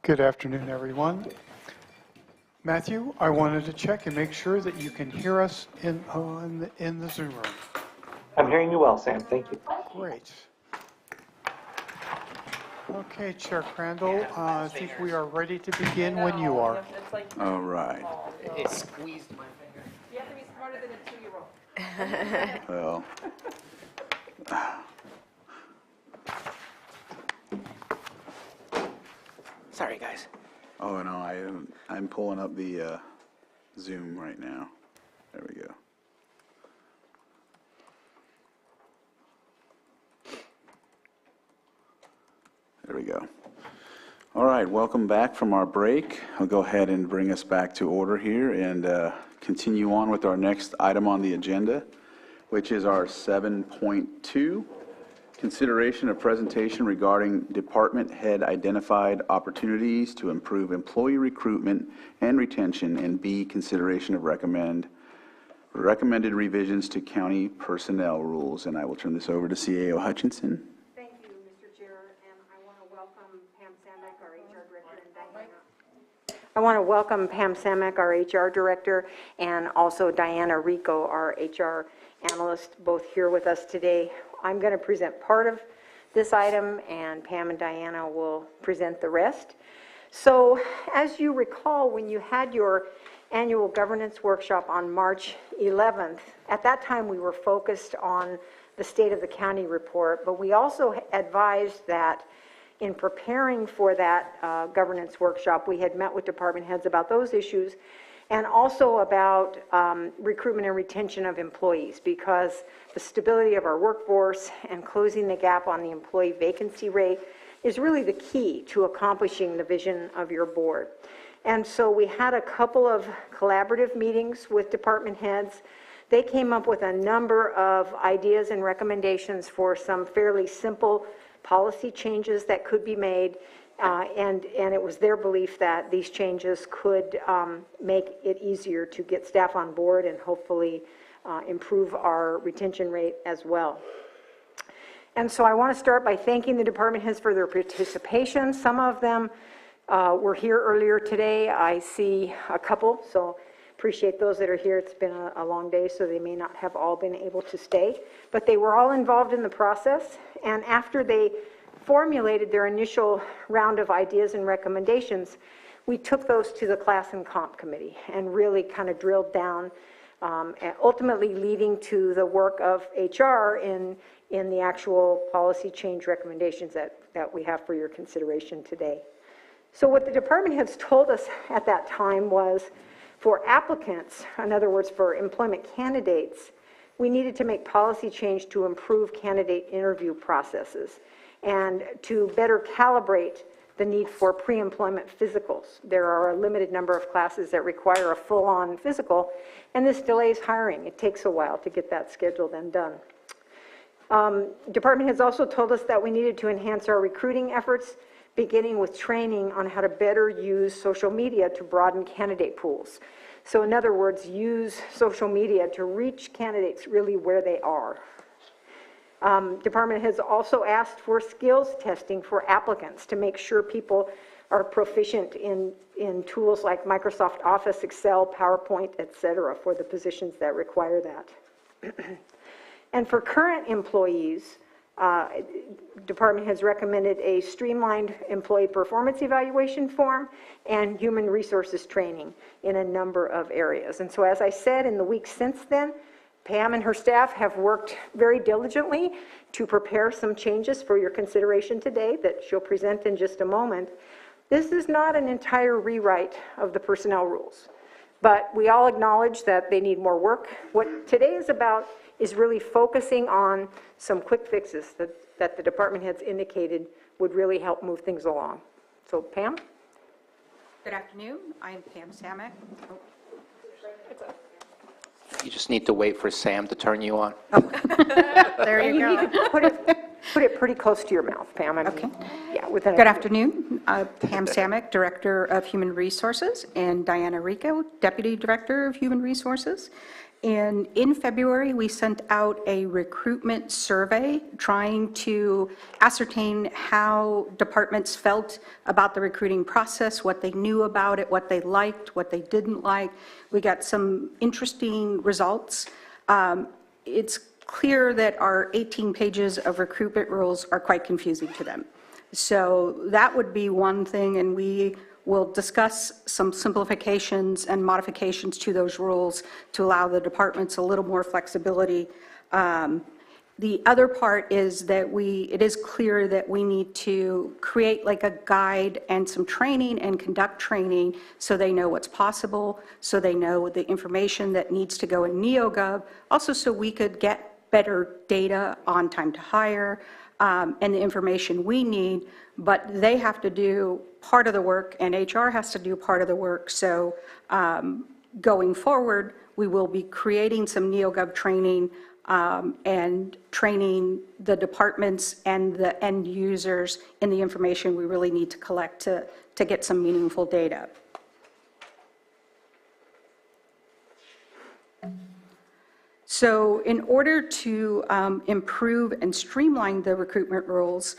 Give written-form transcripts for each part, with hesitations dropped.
Good afternoon, everyone. Matthew, I wanted to check and make sure that you can hear us in the Zoom room. I'm hearing you well, Sam. Thank you. Great. Okay, Chair Crandall, I think we are ready to begin when you are. All right. It squeezed my finger. You have to be smarter than a 2-year-old. Well, Sorry, guys. oh no, I'm pulling up the Zoom right now. There we go. There we go. All right, welcome back from our break. I'll go ahead and bring us back to order here and continue on with our next item on the agenda, which is our 7.2, consideration of presentation regarding department head identified opportunities to improve employee recruitment and retention, and B, consideration of recommended revisions to county personnel rules. And I will turn this over to CAO Hutchinson. Thank you, Mr. Chair, and I want to welcome Pam Samek, our HR Director, and Diana. I want to welcome Pam Samek, our HR Director, and also Diana Rico, our HR Analyst, both here with us today. I'm going to present part of this item, and Pam and Diana will present the rest. So, as you recall, when you had your annual governance workshop on March 11th, at that time we were focused on the State of the County report, but we also advised that in preparing for that governance workshop, we had met with department heads about those issues, and also about recruitment and retention of employees, because the stability of our workforce and closing the gap on the employee vacancy rate is really the key to accomplishing the vision of your board. And so we had a couple of collaborative meetings with department heads. They came up with a number of ideas and recommendations for some fairly simple policy changes that could be made. And it was their belief that these changes could make it easier to get staff on board and hopefully improve our retention rate as well. And so I want to start by thanking the department heads for their participation. Some of them were here earlier today. I see a couple, so appreciate those that are here. It's been a long day, so they may not have all been able to stay. But they were all involved in the process, and after they formulated their initial round of ideas and recommendations, we took those to the Class and Comp Committee and really kind of drilled down, ultimately leading to the work of HR in the actual policy change recommendations that we have for your consideration today. So what the department heads told us at that time was, for applicants, in other words, for employment candidates, we needed to make policy change to improve candidate interview processes and to better calibrate the need for pre-employment physicals. There are a limited number of classes that require a full-on physical, and this delays hiring. It takes a while to get that scheduled and done. Department heads also told us that we needed to enhance our recruiting efforts, beginning with training on how to better use social media to broaden candidate pools. So in other words, use social media to reach candidates really where they are. Department has also asked for skills testing for applicants to make sure people are proficient in tools like Microsoft Office, Excel, PowerPoint, etc., for the positions that require that. And for current employees, department has recommended a streamlined employee performance evaluation form and human resources training in a number of areas. And so, as I said, in the weeks since then, Pam and her staff have worked very diligently to prepare some changes for your consideration today that she'll present in just a moment. This is not an entire rewrite of the personnel rules, but we all acknowledge that they need more work. What today is about is really focusing on some quick fixes that the department heads indicated would really help move things along. So, Pam? Good afternoon. I'm Pam Samek. You just need to wait for Sam to turn you on. There you go. Need to put it pretty close to your mouth, Pam. I mean, Okay. Yeah, within Good afternoon. Pam Samek, Director of Human Resources, and Diana Rico, Deputy Director of Human Resources. And in February, we sent out a recruitment survey trying to ascertain how departments felt about the recruiting process, what they knew about it, what they liked, what they didn't like. We got some interesting results. It's clear that our 18 pages of recruitment rules are quite confusing to them. So that would be one thing, and we will discuss some simplifications and modifications to those rules to allow the departments a little more flexibility. The other part is that it is clear that we need to create like a guide and some training and conduct training so they know what's possible, so they know the information that needs to go in NeoGov, also so we could get better data on time to hire and the information we need, but they have to do part of the work and HR has to do part of the work. So going forward, we will be creating some NeoGov training and training the departments and the end users in the information we really need to collect to get some meaningful data. So in order to improve and streamline the recruitment rules,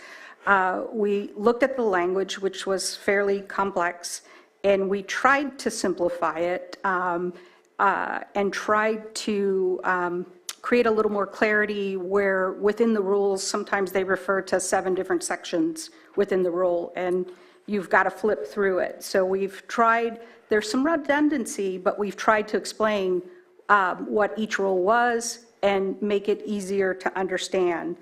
we looked at the language, which was fairly complex, and we tried to simplify it and tried to create a little more clarity where within the rules, sometimes they refer to 7 different sections within the rule, and you've got to flip through it. So we've tried, there's some redundancy, but we've tried to explain what each rule was and make it easier to understand.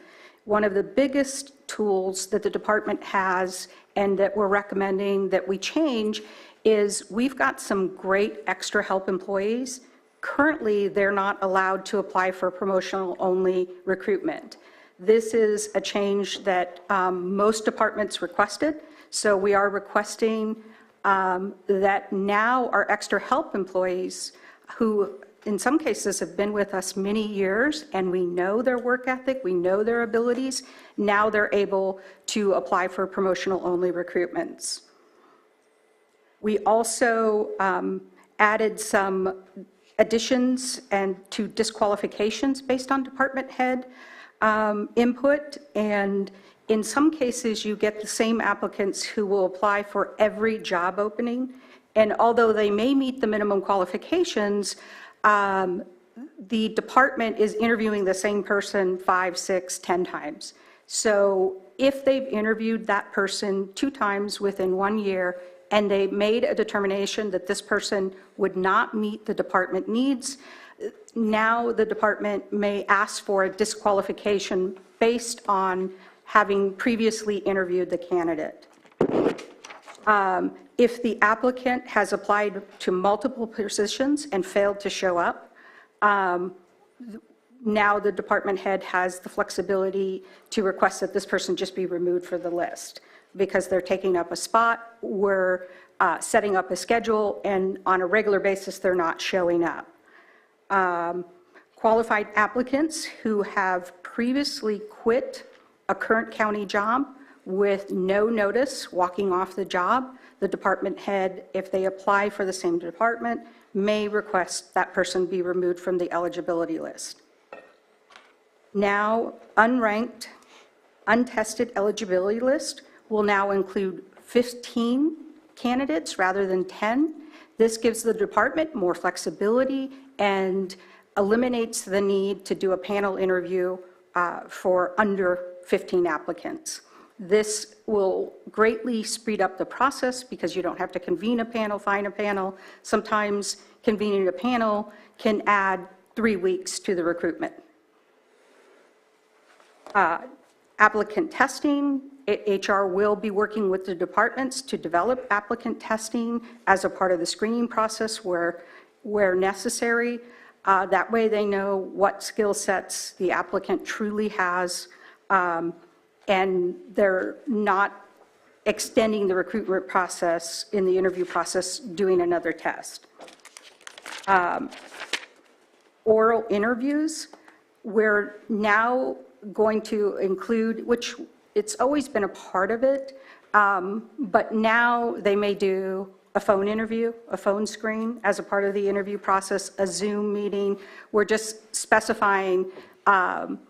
One of the biggest tools that the department has and that we're recommending that we change is we've got some great extra help employees. Currently, they're not allowed to apply for promotional only recruitment. This is a change that most departments requested. So we are requesting that now our extra help employees who in some cases have been with us many years and we know their work ethic, we know their abilities, now they're able to apply for promotional only recruitments. We also added some additions and to disqualifications based on department head input, and in some cases you get the same applicants who will apply for every job opening, and although they may meet the minimum qualifications, the department is interviewing the same person 5, 6, 10 times. So if they've interviewed that person 2 times within 1 year and they made a determination that this person would not meet the department needs, now the department may ask for a disqualification based on having previously interviewed the candidate. If the applicant has applied to multiple positions and failed to show up, now the department head has the flexibility to request that this person just be removed from the list because they're taking up a spot, we're setting up a schedule, and on a regular basis they're not showing up. Qualified applicants who have previously quit a current county job with no notice walking off the job, the department head, if they apply for the same department, may request that person be removed from the eligibility list. Now, unranked, untested eligibility list will now include 15 candidates rather than 10. This gives the department more flexibility and eliminates the need to do a panel interview for under 15 applicants. This will greatly speed up the process because you don't have to convene a panel, find a panel. Sometimes convening a panel can add 3 weeks to the recruitment. Applicant testing, HR will be working with the departments to develop applicant testing as a part of the screening process where necessary. That way they know what skill sets the applicant truly has, and they're not extending the recruitment process in the interview process doing another test. Oral interviews, we're now going to include, which it's always been a part of it, but now they may do a phone interview, a phone screen as a part of the interview process, a Zoom meeting. We're just specifying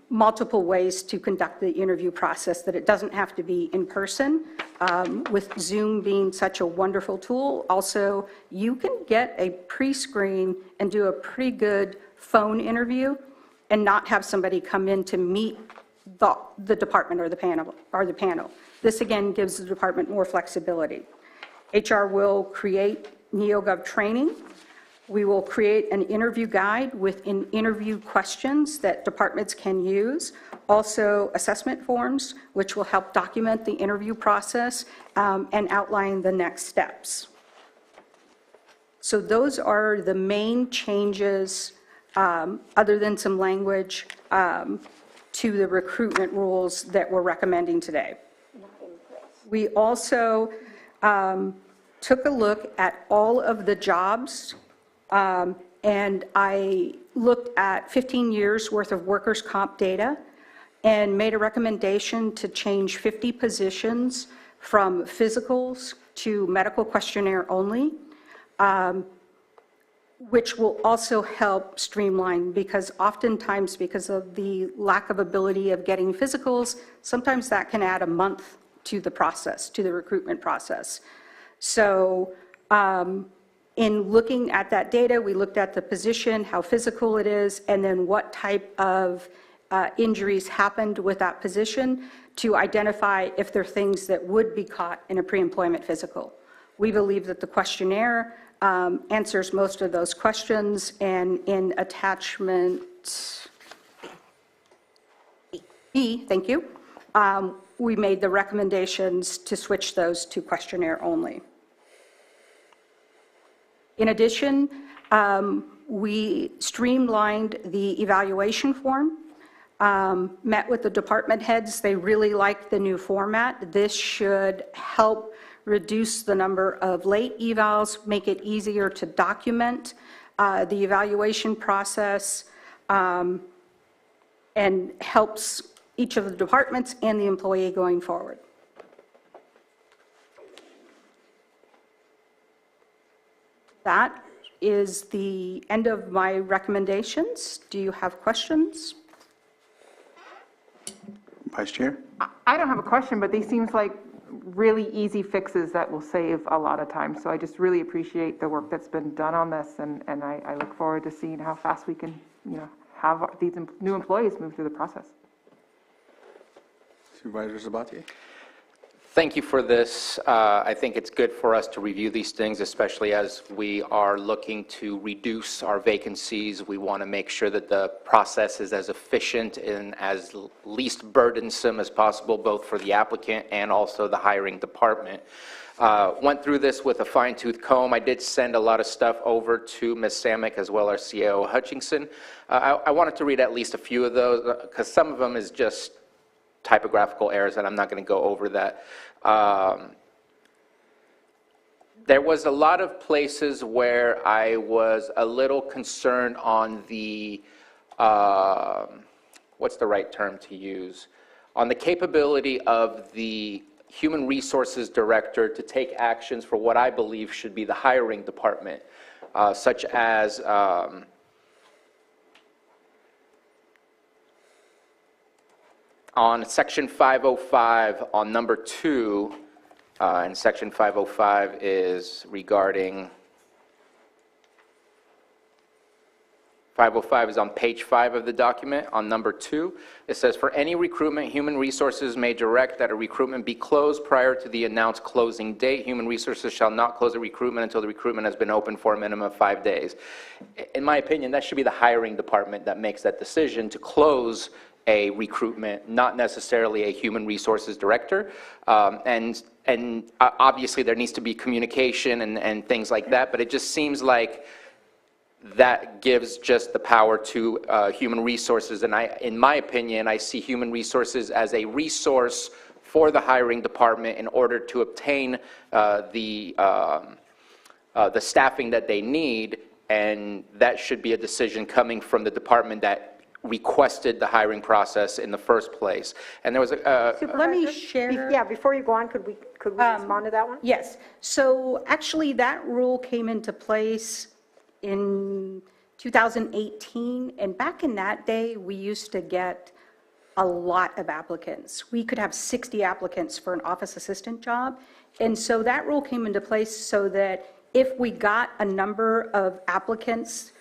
multiple ways to conduct the interview process, that it doesn't have to be in person. With Zoom being such a wonderful tool, also, you can get a pre-screen and do a pretty good phone interview and not have somebody come in to meet the department or the panel. This, again, gives the department more flexibility. HR will create NeoGov training. We will create an interview guide with interview questions that departments can use. Also, assessment forms, which will help document the interview process and outline the next steps. So those are the main changes, other than some language, to the recruitment rules that we're recommending today. We also took a look at all of the jobs, and I looked at 15 years worth of workers' comp data and made a recommendation to change 50 positions from physicals to medical questionnaire only, which will also help streamline, because oftentimes, because of the lack of ability of getting physicals, sometimes that can add a month to the process, to the recruitment process. So in looking at that data, we looked at the position, how physical it is, and then what type of injuries happened with that position to identify if there are things that would be caught in a pre-employment physical. We believe that the questionnaire answers most of those questions, and in attachment E, thank you, we made the recommendations to switch those to questionnaire only. In addition, we streamlined the evaluation form, met with the department heads. They really liked the new format. This should help reduce the number of late evals, make it easier to document the evaluation process, and helps each of the departments and the employee going forward. That is the end of my recommendations. Do you have questions? Vice Chair? I don't have a question, but these seems like really easy fixes that will save a lot of time. So I just really appreciate the work that's been done on this, and I look forward to seeing how fast we can, have these new employees move through the process. Supervisor Sabatier? Thank you for this. I think it's good for us to review these things, especially as we are looking to reduce our vacancies. We want to make sure that the process is as efficient and as least burdensome as possible, both for the applicant and also the hiring department. Went through this with a fine-tooth comb. I did send a lot of stuff over to Ms. Samick as well as CAO Hutchinson. I wanted to read at least a few of those, because some of them is just typographical errors, and I'm not going to go over that. There was a lot of places where I was a little concerned on the, what's the right term to use? On the capability of the Human Resources Director to take actions for what I believe should be the hiring department, such as on Section 505, on number 2, and Section 505 is regarding, 505 is on page 5 of the document, on number 2. It says, for any recruitment, Human Resources may direct that a recruitment be closed prior to the announced closing date. Human Resources shall not close a recruitment until the recruitment has been open for a minimum of 5 days. In my opinion, that should be the hiring department that makes that decision to close a recruitment, not necessarily a Human Resources Director. And obviously there needs to be communication and things like that, but it just seems like that gives just the power to Human Resources. And in my opinion, I see Human Resources as a resource for the hiring department in order to obtain the staffing that they need, and that should be a decision coming from the department that requested the hiring process in the first place. And there was a, Let me Supervisor? share. Yeah, before you go on, could we respond to that one? Yes, so actually that rule came into place in 2018, and back in that day, we used to get a lot of applicants. We could have 60 applicants for an office assistant job, and so that rule came into place so that if we got a number of applicants,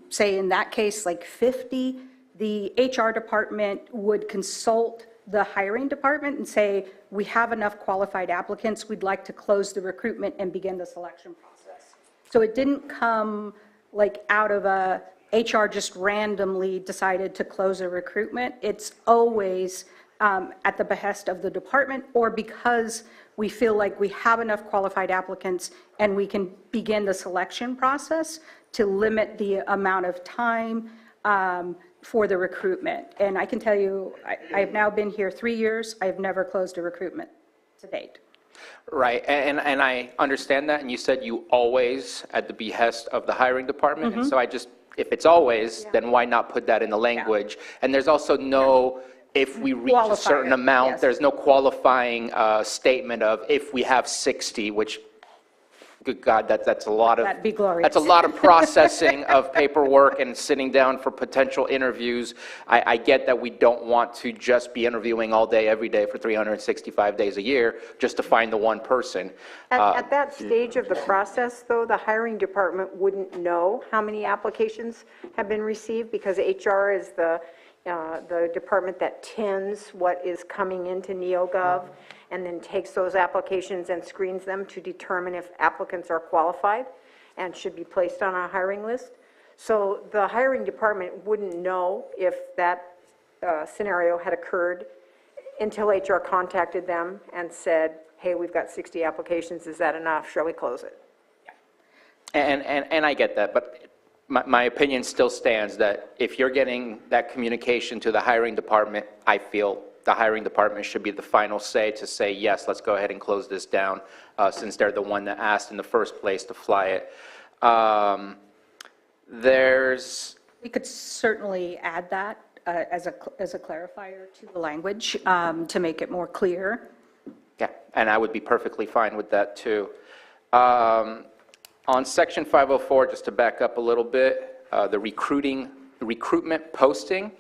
say in that case like 50, the HR department would consult the hiring department and say, we have enough qualified applicants, we'd like to close the recruitment and begin the selection process. So it didn't come like out of a, HR just randomly decided to close a recruitment. It's always at the behest of the department, or because we feel like we have enough qualified applicants and we can begin the selection process to limit the amount of time for the recruitment. And I can tell you, I've now been here 3 years, I've never closed a recruitment to date. right, and I understand that, and you said you always at the behest of the hiring department, and so I just, if it's always, then why not put that in the language? And there's also no, if we reach a certain Qualifier, amount, yes. there's no qualifying statement of if we have 60, which, good God, that's a lot of. That'd be glorious. That's a lot of processing of paperwork and sitting down for potential interviews. I get that we don't want to just be interviewing all day, every day for 365 days a year, just to find the one person. At that stage of the process, though, the hiring department wouldn't know how many applications have been received, because HR is the department that tends what is coming into NeoGov, and then takes those applications and screens them to determine if applicants are qualified and should be placed on a hiring list. So the hiring department wouldn't know if that scenario had occurred until HR contacted them and said, hey, we've got 60 applications, is that enough? Shall we close it? And I get that, but my opinion still stands that if you're getting that communication to the hiring department, I feel the hiring department should be the final say to say, yes, let's go ahead and close this down, since they're the one that asked in the first place to fly it. We could certainly add that as a clarifier to the language to make it more clear. Yeah, and I would be perfectly fine with that, too. On Section 504, just to back up a little bit, the recruitment posting,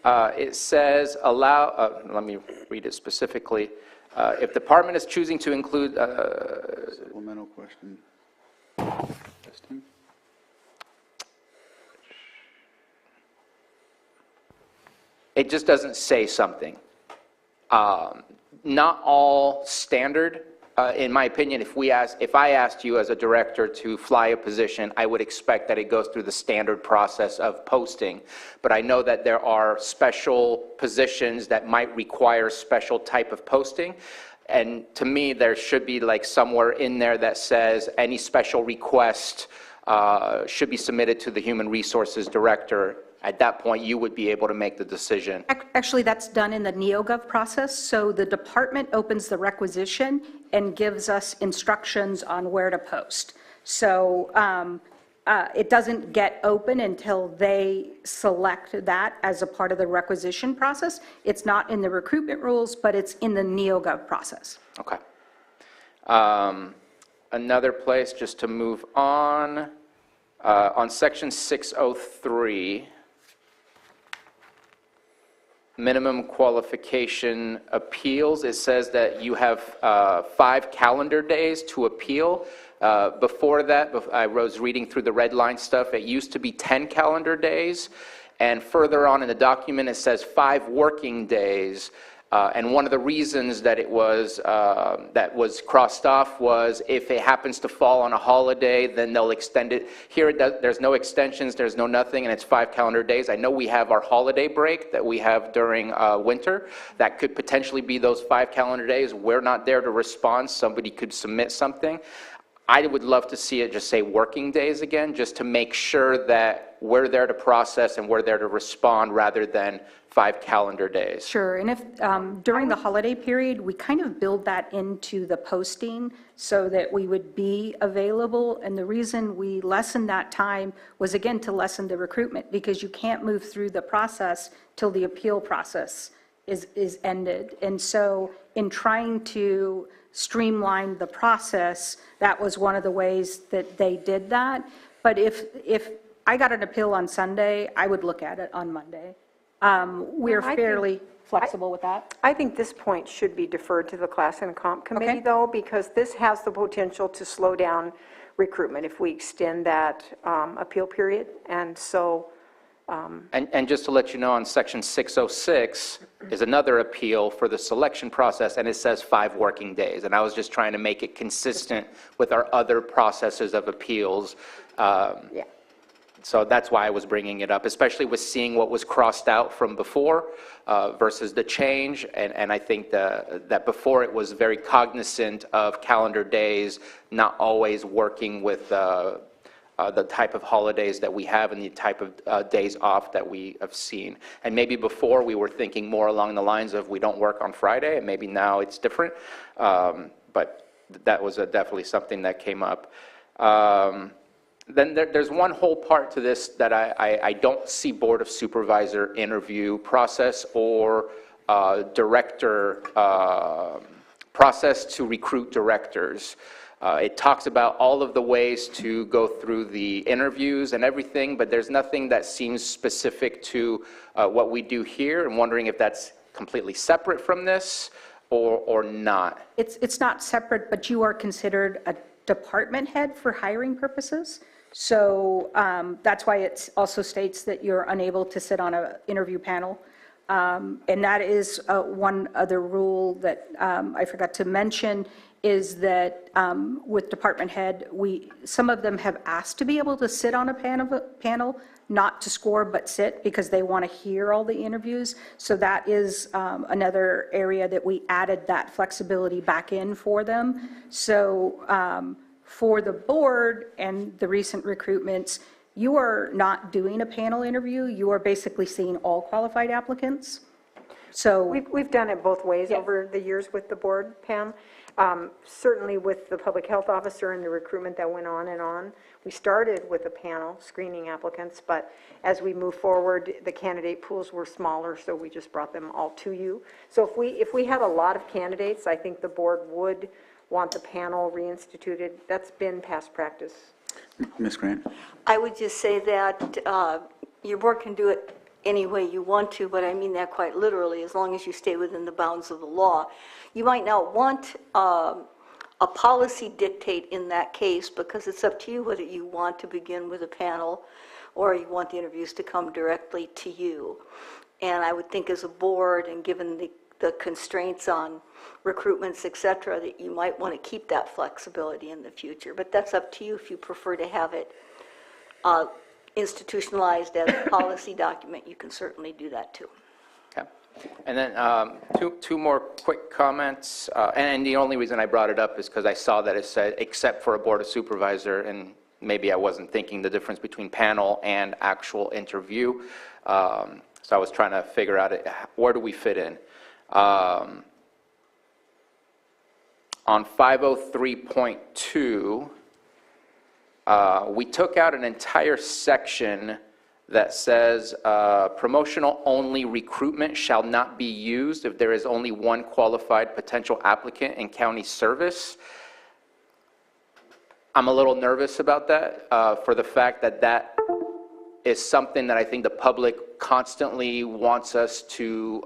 it says allow, let me read it specifically. If department is choosing to include... Supplemental question. Testing. It just doesn't say something. Not all standard, in my opinion, if I asked you as a director to fly a position, I would expect that it goes through the standard process of posting. But I know that there are special positions that might require special type of posting. And to me, there should be like somewhere in there that says any special request should be submitted to the Human Resources Director. At that point, you would be able to make the decision. Actually, that's done in the NeoGov process, so the department opens the requisition and gives us instructions on where to post. So it doesn't get open until they select that as a part of the requisition process. It's not in the recruitment rules, but it's in the NeoGov process. Okay. Another place, just to move on Section 603, minimum qualification appeals, it says that you have 5 calendar days to appeal. Before that, I was reading through the red line stuff, it used to be 10 calendar days, and further on in the document it says 5 working days. And one of the reasons that it was that was crossed off was if it happens to fall on a holiday, then they'll extend it. Here it does, there's no extensions, there's no nothing, and it's 5 calendar days. I know we have our holiday break that we have during winter. That could potentially be those 5 calendar days. We're not there to respond. Somebody could submit something. I would love to see it just say working days again, just to make sure that we're there to process and we're there to respond rather than 5 calendar days. Sure, and if, during the holiday period, we kind of build that into the posting so that we would be available, and the reason we lessened that time was, again, to lessen the recruitment, because you can't move through the process till the appeal process is ended. And so in trying to streamline the process, that was one of the ways that they did that. But if I got an appeal on Sunday, I would look at it on Monday. We're I think- fairly flexible with that. I think this point should be deferred to the Class and Comp Committee, Okay. though, because this has the potential to slow down recruitment if we extend that appeal period. And so, And just to let you know, on section 606 is another appeal for the selection process, and it says 5 working days. And I was just trying to make it consistent with our other processes of appeals. yeah. So that's why I was bringing it up, especially with seeing what was crossed out from before versus the change. And I think that before it was very cognizant of calendar days, not always working with the type of holidays that we have and the type of days off that we have seen. And maybe before we were thinking more along the lines of we don't work on Friday, and maybe now it's different. But that was definitely something that came up. Then there's one whole part to this that I don't see Board of Supervisor interview process or director process to recruit directors. It talks about all of the ways to go through the interviews and everything, but there's nothing that seems specific to what we do here. I'm wondering if that's completely separate from this or not. It's not separate, but you are considered a department head for hiring purposes. So that's why it also states that you're unable to sit on an interview panel. And that is one other rule that I forgot to mention, is that with department head, some of them have asked to be able to sit on a panel, not to score but sit, because they want to hear all the interviews. So that is another area that we added that flexibility back in for them. So for the board and the recent recruitments, you are not doing a panel interview. You are basically seeing all qualified applicants. So We've done it both ways Yeah. over the years with the board, Pam. Certainly with the public health officer and the recruitment that went on and on. We started with a panel screening applicants, but as we move forward, the candidate pools were smaller, so we just brought them all to you. So if we had a lot of candidates, I think the board would want the panel reinstituted. That's been past practice. Ms. Grant? I would just say that your board can do it any way you want to, but I mean that quite literally, as long as you stay within the bounds of the law. You might not want a policy dictate in that case, because it's up to you whether you want to begin with a panel or you want the interviews to come directly to you. And I would think as a board, and given the constraints on recruitments, et cetera, that you might want to keep that flexibility in the future. But that's up to you if you prefer to have it institutionalized as a policy document. You can certainly do that too. Okay. And then two more quick comments. And the only reason I brought it up is because I saw that it said, except for a Board of Supervisor, and maybe I wasn't thinking the difference between panel and actual interview. So I was trying to figure out where do we fit in. On 503.2, we took out an entire section that says promotional-only recruitment shall not be used if there is only one qualified potential applicant in county service. I'm a little nervous about that for the fact that that is something that I think the public constantly wants us to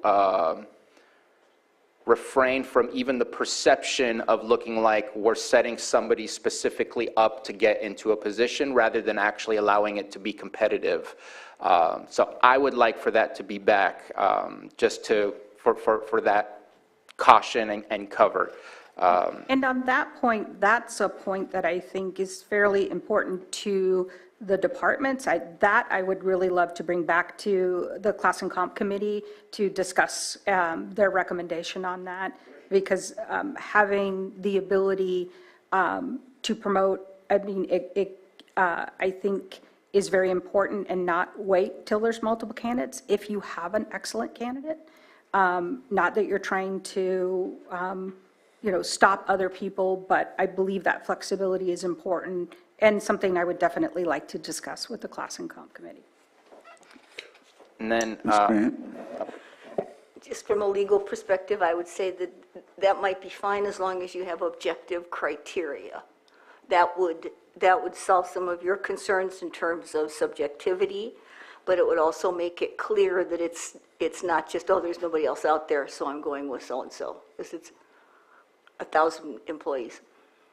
refrain from, even the perception of looking like we're setting somebody specifically up to get into a position rather than actually allowing it to be competitive. So I would like for that to be back, just for that caution and cover. And on that point, that's a point that I think is fairly important to the departments. I would really love to bring back to the Class and Comp Committee to discuss their recommendation on that, because having the ability to promote, I mean, I think is very important, and not wait till there's multiple candidates if you have an excellent candidate. Not that you're trying to, stop other people, but I believe that flexibility is important and something I would definitely like to discuss with the Class and Comp Committee. And then, Ms. Grant? Just from a legal perspective, I would say that that might be fine as long as you have objective criteria. That would solve some of your concerns in terms of subjectivity, but it would also make it clear that it's not just, oh, there's nobody else out there, so I'm going with so-and-so, because it's 1,000 employees.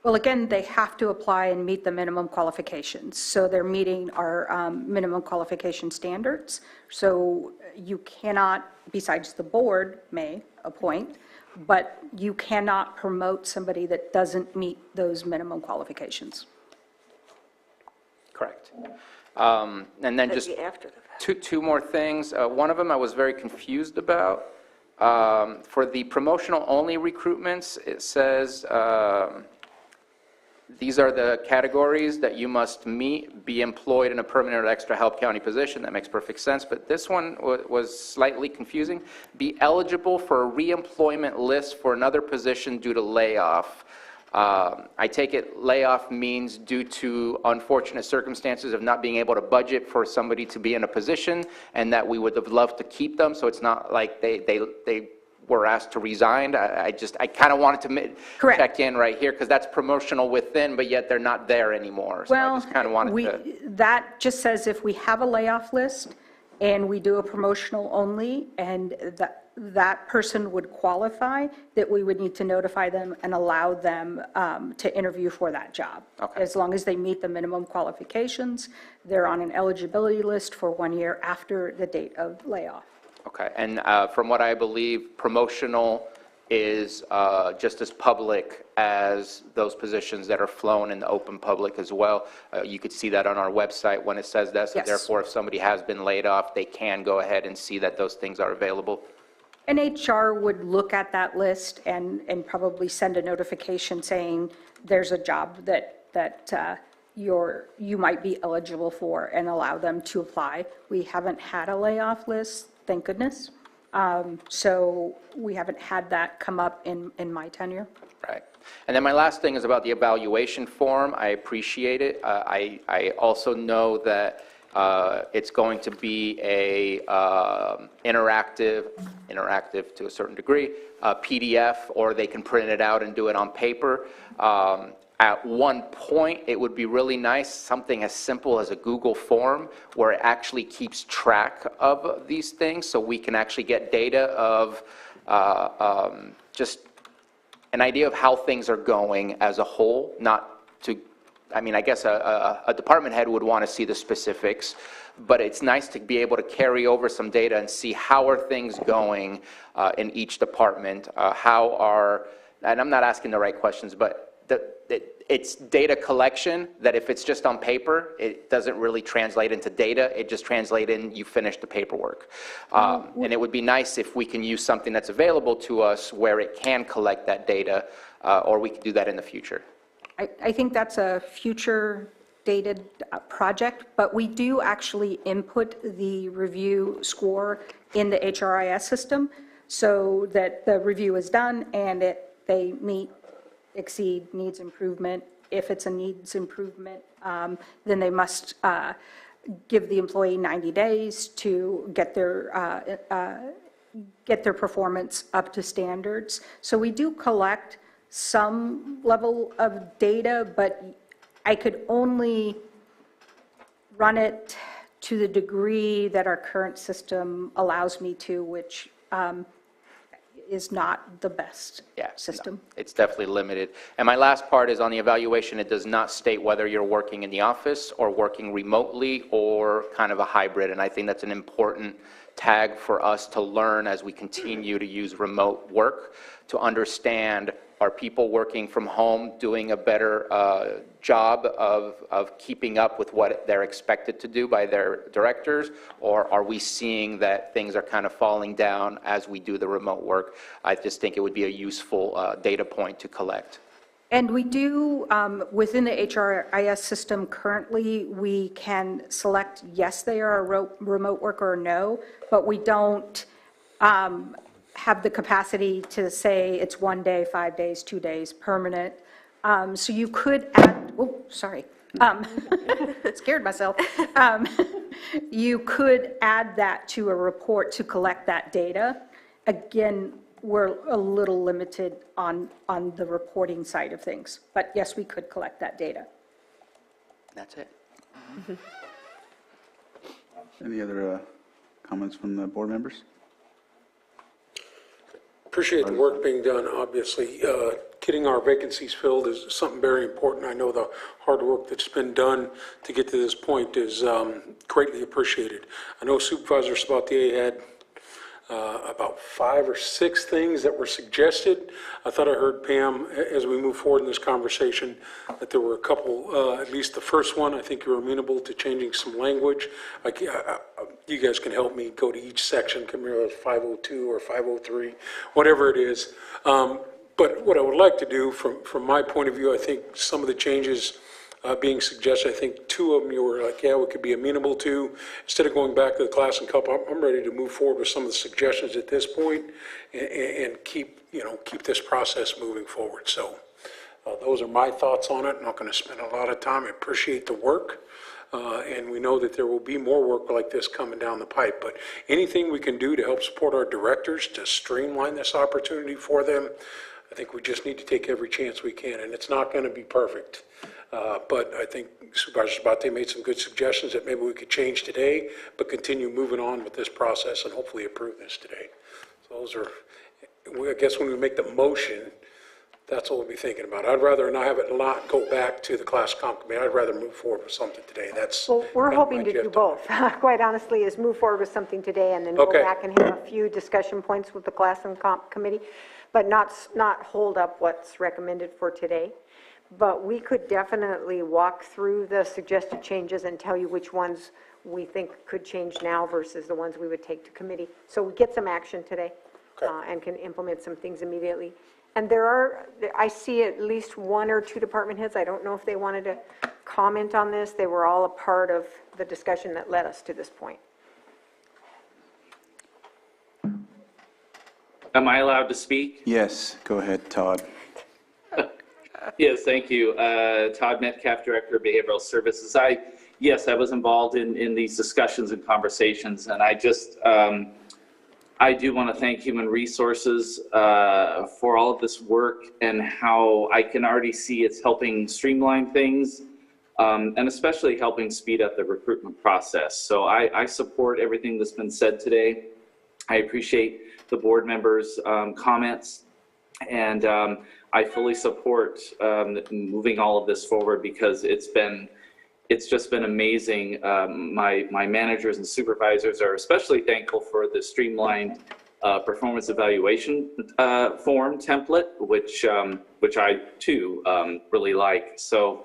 Well, again, they have to apply and meet the minimum qualifications. So they're meeting our minimum qualification standards. So you cannot, besides the board may appoint, but you cannot promote somebody that doesn't meet those minimum qualifications. correct. And then just After the fact. two more things. One of them I was very confused about. For the promotional-only recruitments, it says, these are the categories that you must meet, be employed in a permanent or extra help county position. That makes perfect sense, but this one was slightly confusing. Be eligible for a reemployment list for another position due to layoff. I take it layoff means due to unfortunate circumstances of not being able to budget for somebody to be in a position, and that we would have loved to keep them, so it's not like they were asked to resign. I kind of wanted to Correct. check in right here, because that's promotional within, but yet they're not there anymore. So I just kind of wanted to. That just says if we have a layoff list and we do a promotional only, and that person would qualify, that we would need to notify them and allow them to interview for that job. Okay. As long as they meet the minimum qualifications, they're on an eligibility list for 1 year after the date of layoff. Okay, and from what I believe, promotional is just as public as those positions that are flown in the open public as well. You could see that on our website when it says that, so Yes. therefore, if somebody has been laid off, they can go ahead and see that those things are available. And HR would look at that list and probably send a notification saying there's a job that you might be eligible for, and allow them to apply. We haven't had a layoff list, thank goodness. So we haven't had that come up in my tenure. Right. And then my last thing is about the evaluation form. I appreciate it. I also know that it's going to be a interactive to a certain degree, PDF, or they can print it out and do it on paper. At one point, it would be really nice, something as simple as a Google form where it actually keeps track of these things, so we can actually get data of just an idea of how things are going as a whole, not to, I mean, I guess a department head would want to see the specifics, but it's nice to be able to carry over some data and see how are things going in each department, how are, and I'm not asking the right questions, but it's data collection that if it's just on paper, it doesn't really translate into data. It just translates in, you finish the paperwork. And it would be nice if we can use something that's available to us where it can collect that data, or we could do that in the future. I think that's a future dated project, but we do actually input the review score in the HRIS system so that the review is done and they meet, exceed, needs improvement. If it's a needs improvement, then they must give the employee 90 days to get their performance up to standards. So we do collect some level of data, but I could only run it to the degree that our current system allows me to, which is not the best system. No, it's definitely limited. And my last part is on the evaluation. It does not state whether you're working in the office or working remotely or kind of a hybrid. And I think that's an important tag for us to learn as we continue to use remote work, to understand, are people working from home doing a better job of keeping up with what they're expected to do by their directors, or are we seeing that things are kind of falling down as we do the remote work? I just think it would be a useful data point to collect. And we do, within the HRIS system currently, we can select, yes, they are a remote worker or no, but we don't have the capacity to say it's 1 day, 5 days, 2 days, permanent. So you could add, oh, sorry, scared myself. You could add that to a report to collect that data. Again, we're a little limited on the reporting side of things, but yes, we could collect that data. That's it. Any other comments from the board members? Appreciate the work being done, obviously. Getting our vacancies filled is something very important. I know the hard work that's been done to get to this point is greatly appreciated. I know Supervisor Sabatier had about 5 or 6 things that were suggested. I thought I heard Pam, as we move forward in this conversation, that there were a couple, at least the first one, I think you were amenable to changing some language. You guys can help me go to each section, come here as 502 or 503, whatever it is. But what I would like to do, from my point of view, I think some of the changes being suggested, I think 2 of them you were like, yeah, we could be amenable to. Instead of going back to the class and cup, I'm ready to move forward with some of the suggestions at this point and keep this process moving forward. So those are my thoughts on it. I'm not going to spend a lot of time. I appreciate the work. And we know that there will be more work like this coming down the pipe. But anything we can do to help support our directors to streamline this opportunity for them, I think we just need to take every chance we can. And it's not going to be perfect. But I think Supervisor Sabatier made some good suggestions that maybe we could change today, but continue moving on with this process and hopefully approve this today. So those are, I guess when we make the motion, that's what we'll be thinking about. I'd rather not have it not go back to the class comp committee. I'd rather move forward with something today. That's Well, we're kind of hoping my to do gist. both, quite honestly, is move forward with something today and then go Okay. back and have a few discussion points with the class and comp committee, but not hold up what's recommended for today. But we could definitely walk through the suggested changes and tell you which ones we think could change now versus the ones we would take to committee. So we get some action today and can implement some things immediately. And I see at least 1 or 2 department heads. I don't know if they wanted to comment on this. They were all a part of the discussion that led us to this point. Am I allowed to speak? Yes, go ahead, Todd. Yes, thank you. Todd Metcalf, Director of Behavioral Services. I was involved in these discussions and conversations, and I do want to thank Human Resources for all of this work and how I can already see it's helping streamline things and especially helping speed up the recruitment process. So I support everything that's been said today. I appreciate the board members' comments, and I fully support moving all of this forward because it's just been amazing. My managers and supervisors are especially thankful for the streamlined performance evaluation form template, which I too really like. So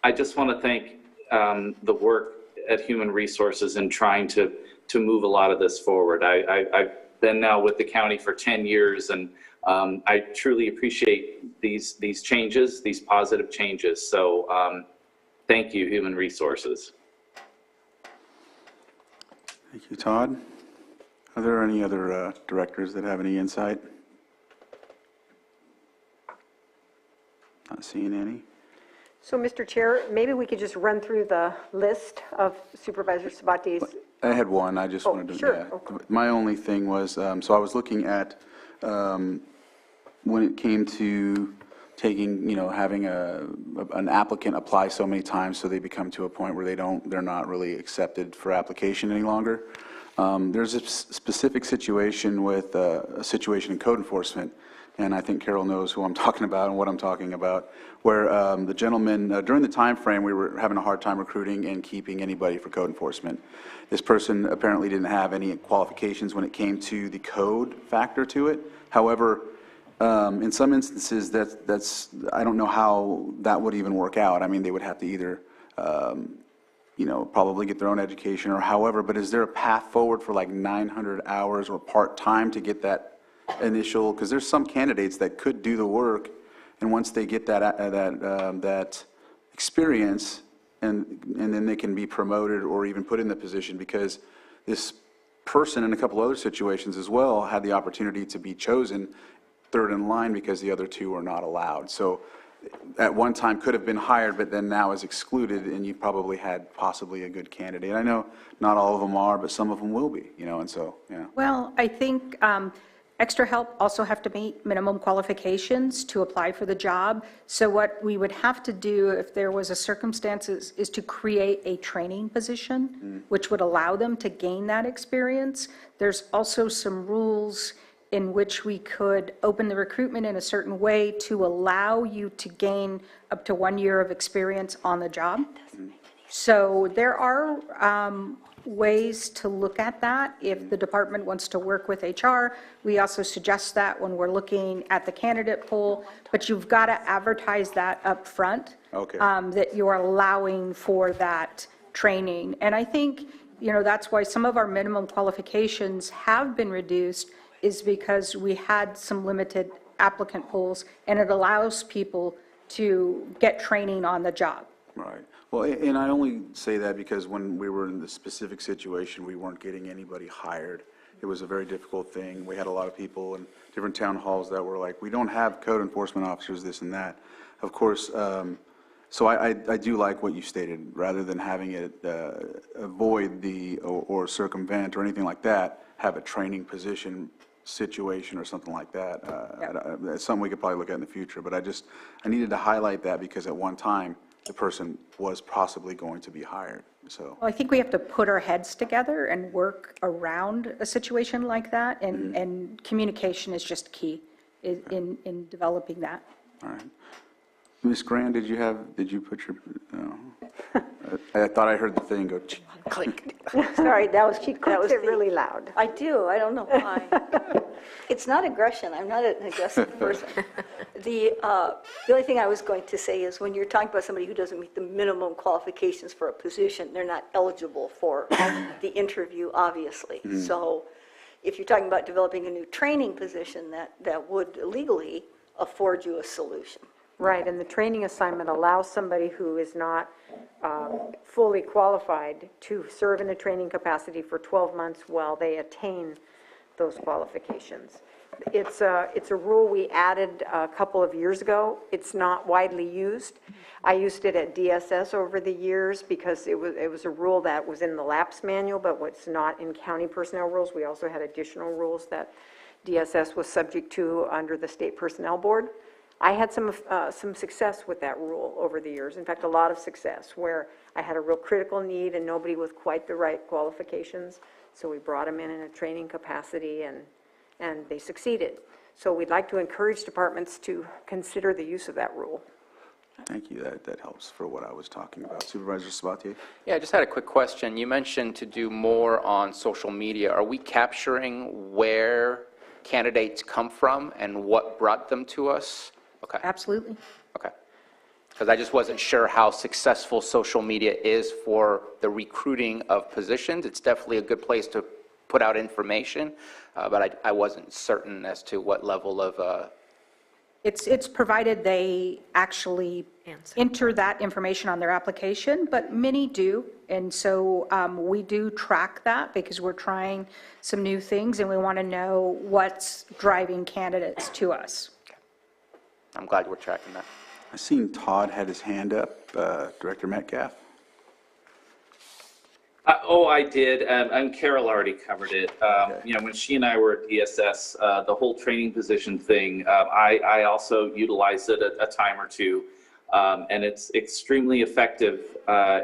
I just want to thank the work at Human Resources in trying to move a lot of this forward. I've been now with the county for 10 years, and I truly appreciate these changes, these positive changes. So thank you, Human Resources. Thank you, Todd. Are there any other directors that have any insight? Not seeing any. So, Mr. Chair, maybe we could just run through the list of Supervisor Sabatier's. I had one, I just wanted to, sure. yeah. Okay. My only thing was, so I was looking at, when it came to taking, having an applicant apply so many times so they become to a point where they're not really accepted for application any longer. There's a specific situation with a situation in code enforcement, and I think Carol knows who I'm talking about and what I'm talking about, where the gentleman, during the time frame, we were having a hard time recruiting and keeping anybody for code enforcement. This person apparently didn't have any qualifications when it came to the code factor to it. However, in some instances, I don't know how that would even work out. I mean, they would have to either, probably get their own education or however, but is there a path forward for like 900 hours or part-time to get that initial, because there's some candidates that could do the work And once they get that experience, and then they can be promoted or even put in the position, because this person in a couple other situations as well had the opportunity to be chosen third in line because the other two are not allowed. So at one time could have been hired, but then now is excluded, and you probably had possibly a good candidate. I know not all of them are, but some of them will be, and so, yeah. Well, I think extra help also have to meet minimum qualifications to apply for the job. So what we would have to do if there was a circumstances is to create a training position, which would allow them to gain that experience. There's also some rules in which we could open the recruitment in a certain way to allow you to gain up to 1 year of experience on the job. So there are ways to look at that if the department wants to work with HR. We also suggest that when we're looking at the candidate pool, but you've got to advertise that up front. Okay. That you're allowing for that training. And I think, that's why some of our minimum qualifications have been reduced, is because we had some limited applicant pools, and it allows people to get training on the job. Right. Well, and I only say that because when we were in the specific situation, we weren't getting anybody hired. It was a very difficult thing. We had a lot of people in different town halls that were like, we don't have code enforcement officers, this and that. Of course, so I do like what you stated, rather than having it avoid or circumvent or anything like that, have a training position situation or something like that. That's something we could probably look at in the future, but I needed to highlight that because at one time, the person was possibly going to be hired, so. Well, I think we have to put our heads together and work around a situation like that, and communication is just key in developing that. All right. Ms. Grant, did you put your, no. I thought I heard the thing go click. Sorry, that was really the- loud. I do, I don't know why. It's not aggression, I'm not an aggressive person. The only thing I was going to say is when you're talking about somebody who doesn't meet the minimum qualifications for a position, they're not eligible for the interview, obviously. So if you're talking about developing a new training position, that would legally afford you a solution. Right, and the training assignment allows somebody who is not fully qualified to serve in a training capacity for 12 months while they attain those qualifications. It's a rule we added a couple of years ago. It's not widely used. I used it at DSS over the years because it was a rule that was in the lapse manual, but what's not in county personnel rules. We also had additional rules that DSS was subject to under the State Personnel Board. I had some success with that rule over the years. In fact, a lot of success where I had a real critical need and nobody with quite the right qualifications. So we brought them in a training capacity and they succeeded. So we'd like to encourage departments to consider the use of that rule. Thank you. That helps for what I was talking about. Supervisor Sabatier? Yeah, I just had a quick question. You mentioned to do more on social media. Are we capturing where candidates come from and what brought them to us? Okay. Absolutely. Okay. Because I just wasn't sure how successful social media is for the recruiting of positions. It's definitely a good place to put out information, but I wasn't certain as to what level of... It's provided they actually enter that information on their application, but many do. And so we do track that because we're trying some new things and we want to know what's driving candidates to us. I'm glad we're tracking that. I seen Todd had his hand up. Director Metcalf? I did, and Carol already covered it. When she and I were at DSS, the whole training position thing, I also utilized it a time or two, and it's extremely effective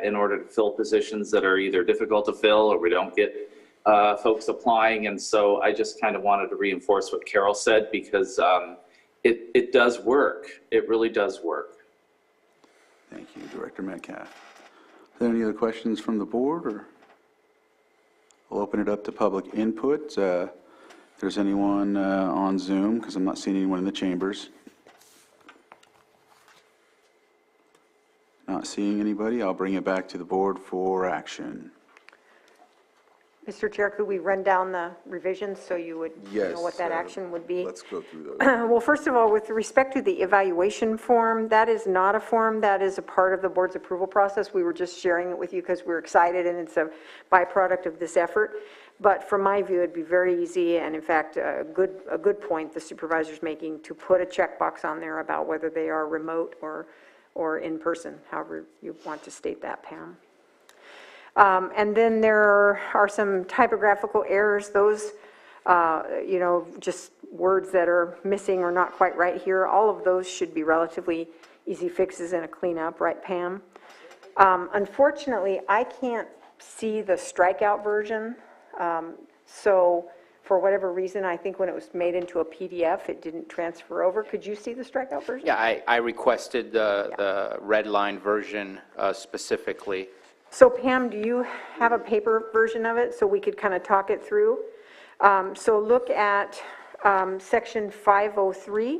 in order to fill positions that are either difficult to fill or we don't get folks applying. And so I just kind of wanted to reinforce what Carol said because it does work. It really does work. Thank you, Director Metcalf. Are there any other questions from the board, or we'll open it up to public input. If there's anyone on Zoom, because I'm not seeing anyone in the chambers. Not seeing anybody, I'll bring it back to the board for action. Mr. Chair, could we run down the revisions so you would know what that action would be? Let's go through those. Well, first of all, with respect to the evaluation form, that is not a form that is a part of the board's approval process. We were just sharing it with you because we're excited and it's a byproduct of this effort. But from my view, it'd be very easy, and in fact, a good point the supervisor's making, to put a checkbox on there about whether they are remote or in person, however you want to state that, Pam. And then there are some typographical errors. Those, just words that are missing or not quite right here. All of those should be relatively easy fixes and a cleanup, right, Pam? Unfortunately, I can't see the strikeout version. So for whatever reason, I think when it was made into a PDF, it didn't transfer over. Could you see the strikeout version? Yeah, I requested the red line version specifically. So Pam, do you have a paper version of it so we could kind of talk it through? So look at section 503,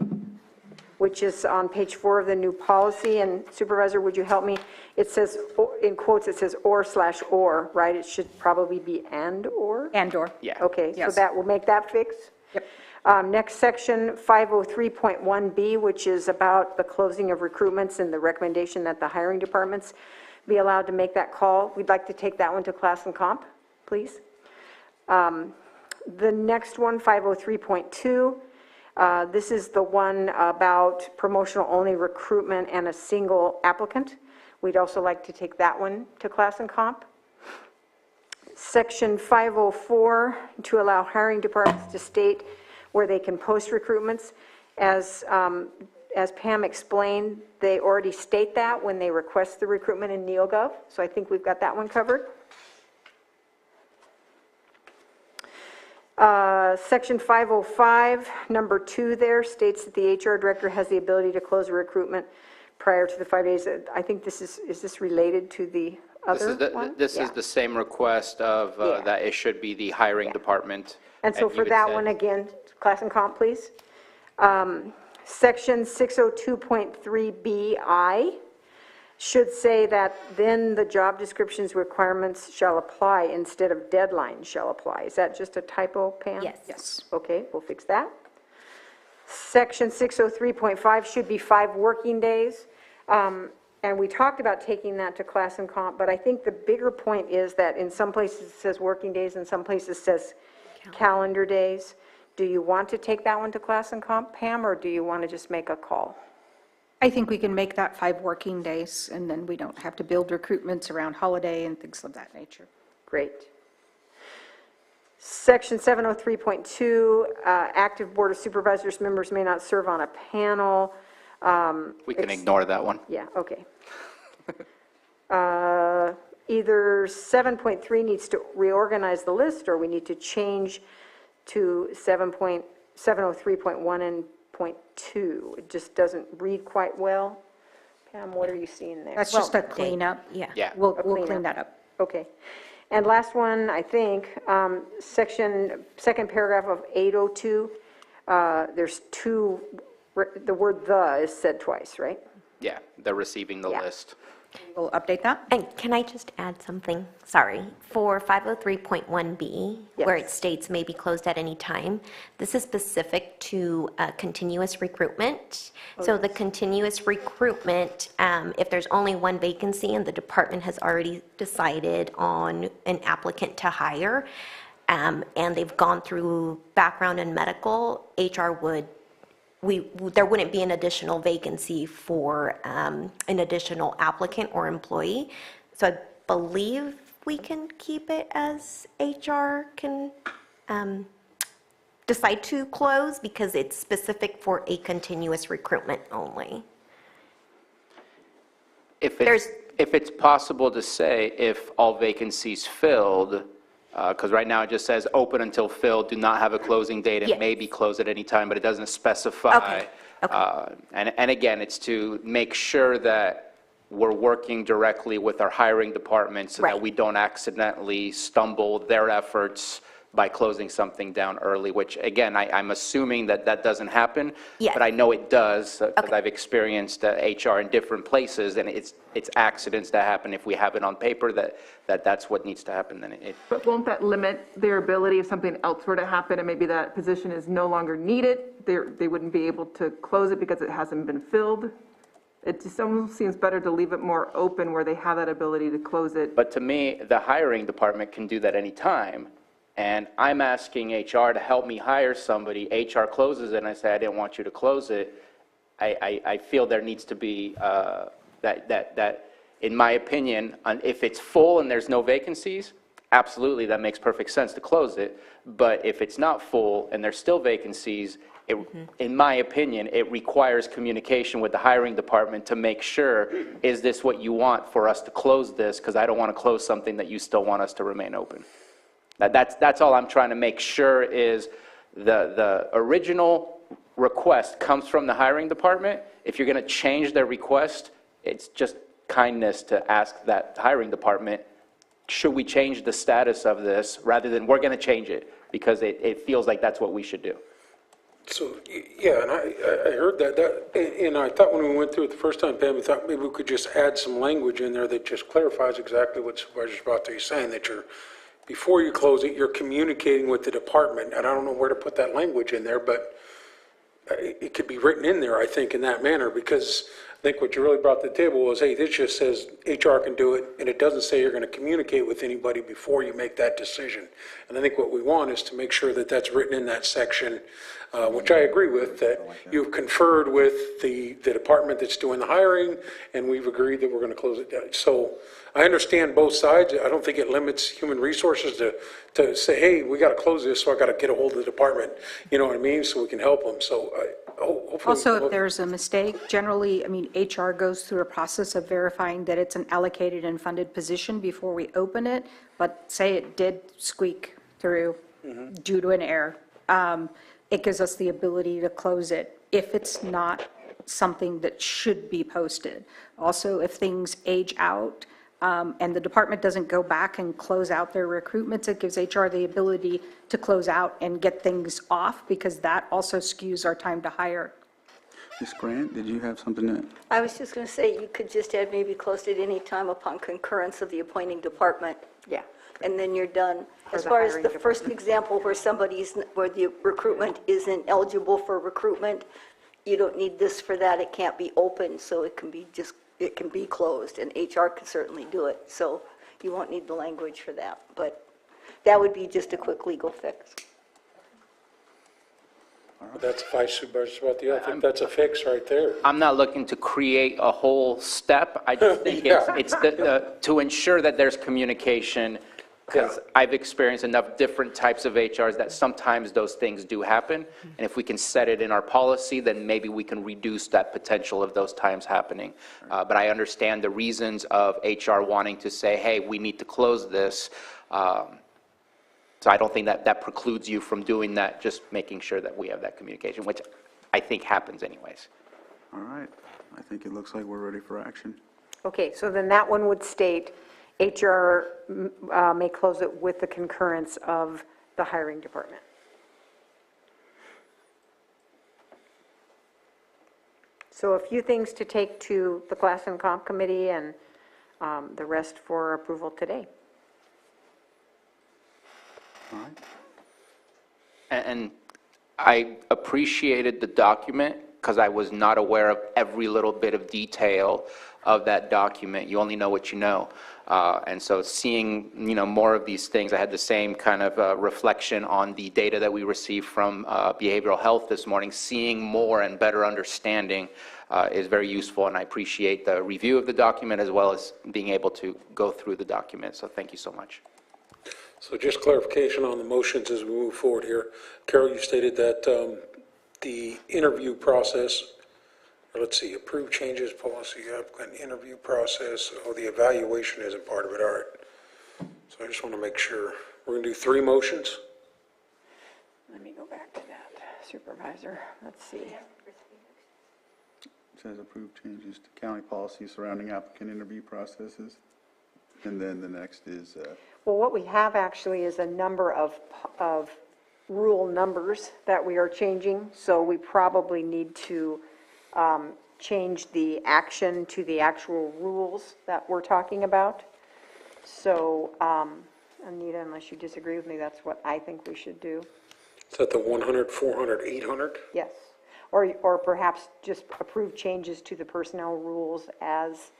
which is on page 4 of the new policy. And Supervisor, would you help me? It says, in quotes, it says or/or, right? It should probably be and/or? And/or. Yeah. Okay, so Yes. that will make that fix? Yep. Next section, 503.1B, which is about the closing of recruitments and the recommendation that the hiring departments be allowed to make that call. We'd like to take that one to class and comp, please. The next one, 503.2, this is the one about promotional-only recruitment and a single applicant. We'd also like to take that one to class and comp. Section 504, to allow hiring departments to state where they can post recruitments. As Pam explained, they already state that when they request the recruitment in NeoGov, so I think we've got that one covered. Section 505, number 2 there, states that the HR director has the ability to close a recruitment prior to the 5 days. I think this is this related to the other one? This is the same request of Yeah. that it should be the hiring department. And so you for had that said- one, again, class and comp, please. Section 602.3BI should say that then the job description's requirements shall apply instead of deadline shall apply. Is that just a typo, Pam? Yes. Yes. Okay, we'll fix that. Section 603.5 should be 5 working days. And we talked about taking that to class and comp, but I think the bigger point is that in some places it says working days, in some places it says calendar days. Do you want to take that one to class and comp, Pam, or do you want to just make a call? I think we can make that 5 working days, and then we don't have to build recruitments around holiday and things of that nature. Great. Section 703.2, active Board of Supervisors members may not serve on a panel. We can ignore that one. Yeah, okay. Either 7.3 needs to reorganize the list, or we need to change to 703.1 and .2. It just doesn't read quite well. Pam, what are you seeing there? That's just a cleanup. Yeah. Yeah. We'll cleanup. clean that up. Okay. And last one, I think, second paragraph of 802, there's 2, the word "the" is said twice, right? Yeah, they're receiving the Yeah. list. We'll update that. And can I just add something? Sorry. For 503.1B, where it Yes. states may be closed at any time, this is specific to continuous recruitment. So the continuous recruitment, if there's only one vacancy and the department has already decided on an applicant to hire, and they've gone through background and medical, HR would there wouldn't be an additional vacancy for an additional applicant or employee. So I believe we can keep it as HR can decide to close because it's specific for a continuous recruitment only. If it's possible to say if all vacancies filled, because right now it just says open until filled, do not have a closing date, and Yes. may be closed at any time, but it doesn't specify. Okay, okay. And again, it's to make sure that we're working directly with our hiring department so that Right. we don't accidentally stumble their efforts by closing something down early, which, again, I'm assuming that that doesn't happen. Yes. But I know it does, because Okay. I've experienced HR in different places, and it's accidents that happen. If we have it on paper that's what needs to happen, then it, But won't that limit their ability if something else were to happen and maybe that position is no longer needed? They wouldn't be able to close it because it hasn't been filled? It just almost seems better to leave it more open where they have that ability to close it. But to me, the hiring department can do that anytime, and I'm asking HR to help me hire somebody. HR closes it, and I say, I didn't want you to close it. I feel there needs to be, that, in my opinion, if it's full and there's no vacancies, absolutely, that makes perfect sense to close it. But if it's not full and there's still vacancies, in my opinion, it requires communication with the hiring department to make sure, is this what you want for us to close this? Because I don't want to close something that you still want us to remain open. That's all I'm trying to make sure is the original request comes from the hiring department. If you're going to change their request, it's just kindness to ask that hiring department, should we change the status of this, rather than we're going to change it, because it feels like that's what we should do. So, yeah, and I heard that, and I thought when we went through it the first time, Pam, we thought maybe we could just add some language in there that just clarifies exactly what Supervisor Spatz is saying, that before you close it, you're communicating with the department, and I don't know where to put that language in there, but it could be written in there, I think, in that manner, because I think what you really brought to the table was, hey, this just says HR can do it, and it doesn't say you're going to communicate with anybody before you make that decision. And I think what we want is to make sure that that's written in that section, which I agree with, that you've conferred with the department that's doing the hiring, and we've agreed that we're going to close it down. So I understand both sides. I don't think it limits human resources to say, hey, we got to close this, so I got to get a hold of the department, you know what I mean, so we can help them. So hopefully. Also, if there's a mistake, generally, I mean, HR goes through a process of verifying that it's an allocated and funded position before we open it, but say it did squeak through due to an error, it gives us the ability to close it if it's not something that should be posted. Also, if things age out, and the department doesn't go back and close out their recruitments, it gives HR the ability to close out and get things off, because that also skews our time to hire. Ms. Grant, did you have something to? I was just going to say, you could just add maybe closed at any time upon concurrence of the appointing department. Yeah. And then you're done. As the far as hiring the first example where where the recruitment isn't eligible for recruitment, you don't need this for that. It can't be open, so it can be closed, and HR can certainly do it. So you won't need the language for that. But that would be just a quick legal fix. That's Vice Supervisor Spatz. I think that's a fix right there. I'm not looking to create a whole step. I just think it's to ensure that there's communication, because I've experienced enough different types of HRs that sometimes those things do happen. And if we can set it in our policy, then maybe we can reduce that potential of those times happening. But I understand the reasons of HR wanting to say, hey, we need to close this. So I don't think that precludes you from doing that, just making sure that we have that communication, which I think happens anyways. All right, I think it looks like we're ready for action. Okay, so then that one would state, HR may close it with the concurrence of the hiring department. So a few things to take to the Class and Comp Committee, and the rest for approval today. All right. And I appreciated the document, because I was not aware of every little bit of detail of that document. You only know what you know. And so seeing, more of these things, I had the same kind of reflection on the data that we received from behavioral health this morning. Seeing more and better understanding is very useful, and I appreciate the review of the document as well as being able to go through the document. So thank you so much. So just clarification on the motions as we move forward here. Carol, you stated that the interview process, or let's see, approved changes, policy, applicant interview process, the evaluation isn't part of it, all right. So I just want to make sure. We're going to do 3 motions? Let me go back to that, Supervisor. Let's see. It says approved changes to county policy surrounding applicant interview processes. And then the next is, Well, what we have actually is a number of rule numbers that we are changing, so we probably need to change the action to the actual rules that we're talking about. So, Anita, unless you disagree with me, that's what I think we should do. Is that the 100, 400, 800? Yes. Or perhaps just approve changes to the personnel rules as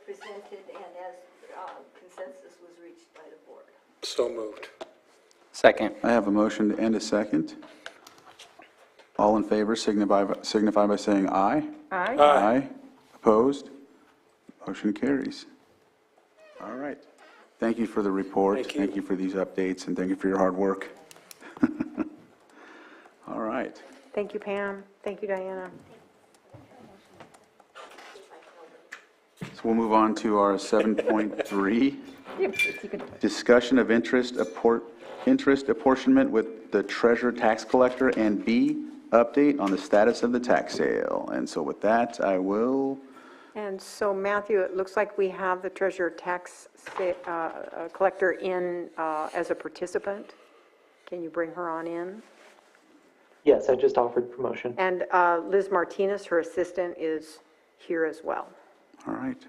presented and as consensus was reached by the board. So moved. Second. I have a motion and a second. All in favor signify by saying aye. Aye. Aye. Opposed? Motion carries. All right. Thank you for the report. Thank you. Thank you for these updates, and thank you for your hard work. All right. Thank you, Pam. Thank you, Diana. So we'll move on to our 7.3, discussion of interest apportionment with the treasurer tax collector, and B, update on the status of the tax sale. And so with that, I will, And so, Matthew, it looks like we have the treasurer tax collector in as a participant. Can you bring her on in? Yes, I just offered promotion. And Liz Martinez, her assistant, is here as well. all right.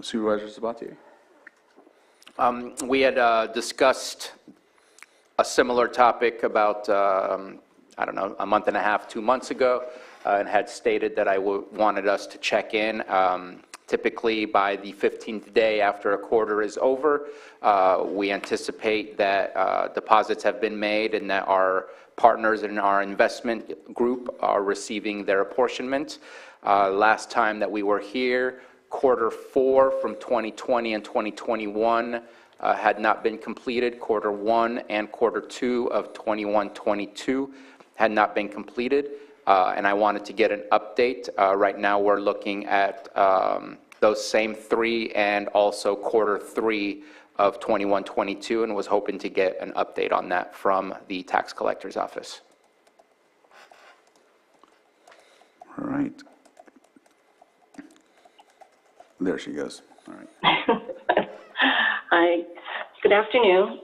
Supervisor Sabatier. We had discussed a similar topic about, I don't know, a month and a half, 2 months ago, and had stated that I wanted us to check in. Typically, by the 15th day after a quarter is over, we anticipate that deposits have been made and that our partners in our investment group are receiving their apportionment. Last time that we were here, quarter 4 from 2020 and 2021 had not been completed. Quarter 1 and quarter 2 of 21-22 had not been completed. And I wanted to get an update. Right now, we're looking at those same 3 and also quarter 3 of 21-22, and was hoping to get an update on that from the tax collector's office. All right. There she goes. All right. Hi, good afternoon.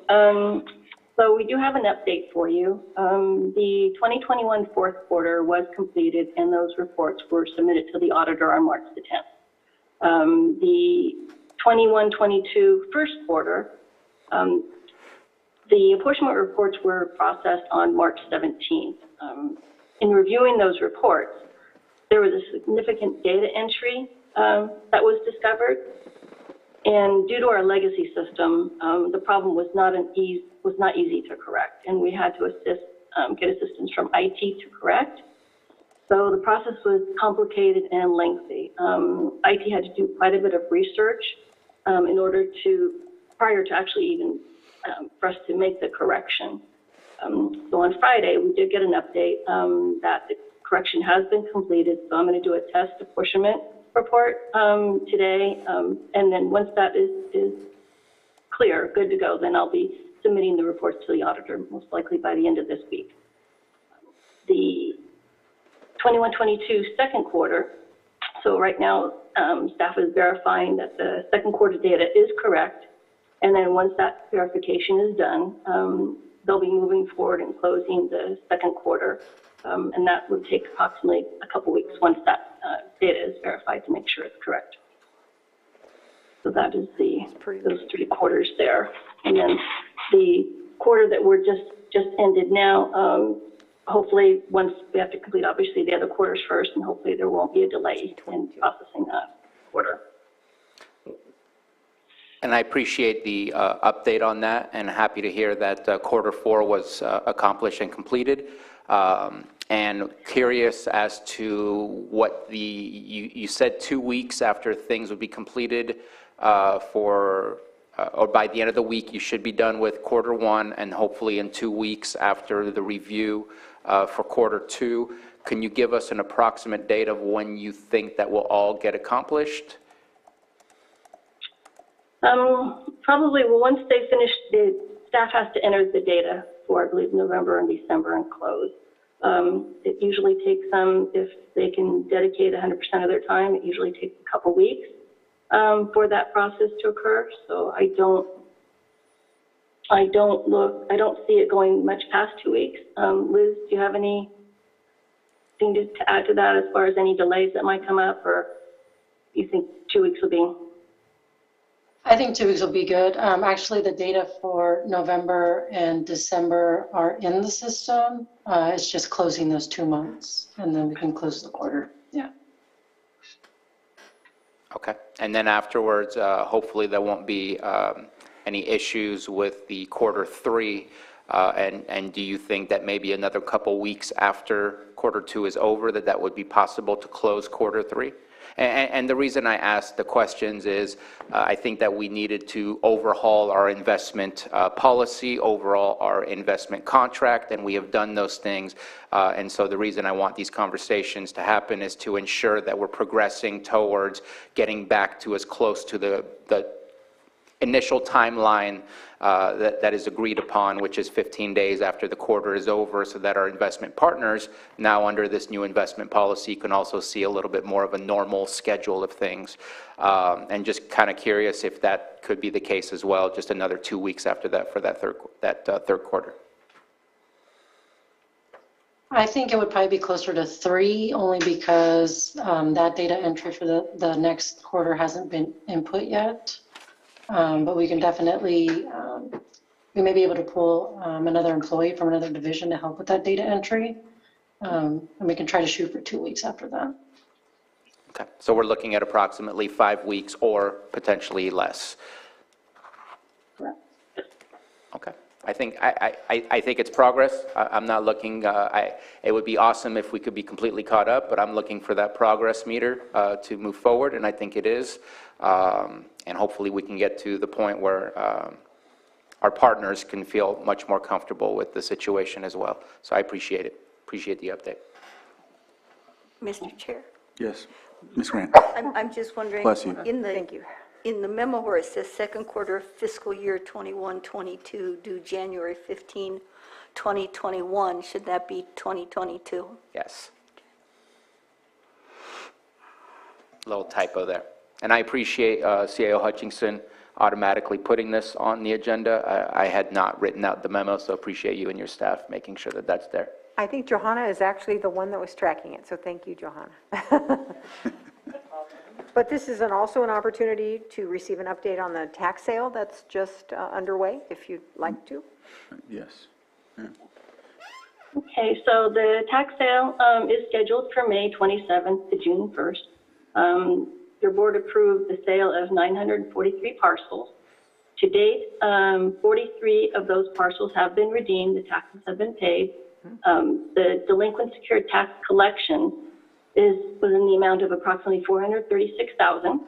So we do have an update for you. The 2021 fourth quarter was completed and those reports were submitted to the auditor on March the 10th. The 21-22 first quarter, the apportionment reports were processed on March 17th. In reviewing those reports, there was a significant data entry that was discovered. And due to our legacy system, the problem was not easy to correct, and we had to get assistance from IT to correct. So the process was complicated and lengthy. IT had to do quite a bit of research in order to, prior to actually even for us to make the correction. So on Friday, we did get an update that the correction has been completed. So I'm going to do a test apportionment report today, and then once that is clear, good to go, then I'll be submitting the reports to the auditor, most likely by the end of this week. The 21-22 second quarter, so right now staff is verifying that the second quarter data is correct, and then once that verification is done, they'll be moving forward and closing the second quarter, and that would take approximately a couple weeks once that data is verified to make sure it's correct. So that is those 3 quarters there. And then the quarter that we're just ended now, hopefully once we have to complete obviously the other quarters first, and hopefully there won't be a delay in processing that quarter. And I appreciate the update on that, and happy to hear that quarter 4 was accomplished and completed. And curious as to what you said 2 weeks after things would be completed or by the end of the week, you should be done with quarter 1, and hopefully in 2 weeks after the review for quarter 2. Can you give us an approximate date of when you think that will all get accomplished? Probably, well, once they finish, the staff has to enter the data for, I believe, November and December and close. It usually takes them, if they can dedicate 100% of their time, it usually takes a couple weeks. for that process to occur. So I don't see it going much past 2 weeks. Liz, do you have anything to add to that as far as any delays that might come up, or you think 2 weeks will be? I think 2 weeks will be good. Actually, the data for November and December are in the system. It's just closing those 2 months, and then we can close the quarter. Yeah. Okay. And then afterwards, hopefully there won't be any issues with the quarter 3. And do you think that maybe another couple weeks after quarter 2 is over, that would be possible to close quarter 3? And the reason I asked the questions is I think that we needed to overhaul our investment policy, overall our investment contract, and we have done those things. And so the reason I want these conversations to happen is to ensure that we're progressing towards getting back to as close to the initial timeline that is agreed upon, which is 15 days after the quarter is over, so that our investment partners, now under this new investment policy, can also see a little bit more of a normal schedule of things. And just kind of curious if that could be the case as well, just another 2 weeks after that for that third quarter. I think it would probably be closer to 3, only because that data entry for the next quarter hasn't been input yet. But we can definitely, we may be able to pull another employee from another division to help with that data entry. And we can try to shoot for 2 weeks after that. Okay, so we're looking at approximately 5 weeks or potentially less. Correct. Okay. I think it's progress. I'm not looking, it would be awesome if we could be completely caught up, but I'm looking for that progress meter to move forward, and I think it is. And hopefully we can get to the point where our partners can feel much more comfortable with the situation as well. So I appreciate it. Appreciate the update. Mr. Chair, Yes, Ms. Grant. I'm just wondering. Bless you. Thank you. In the memo where it says second quarter fiscal year 21-22 due January 15, 2021, should that be 2022? Yes. Little typo there. And I appreciate CAO Hutchinson automatically putting this on the agenda. I had not written out the memo, so appreciate you and your staff making sure that that's there. I think Johanna is actually the one that was tracking it, so thank you, Johanna. But this is also an opportunity to receive an update on the tax sale that's just underway, if you'd like to. Yes. Yeah. Okay, so the tax sale is scheduled for May 27th to June 1st. Your board approved the sale of 943 parcels. To date, 43 of those parcels have been redeemed. The taxes have been paid. The delinquent secured tax collection was in the amount of approximately $436,000.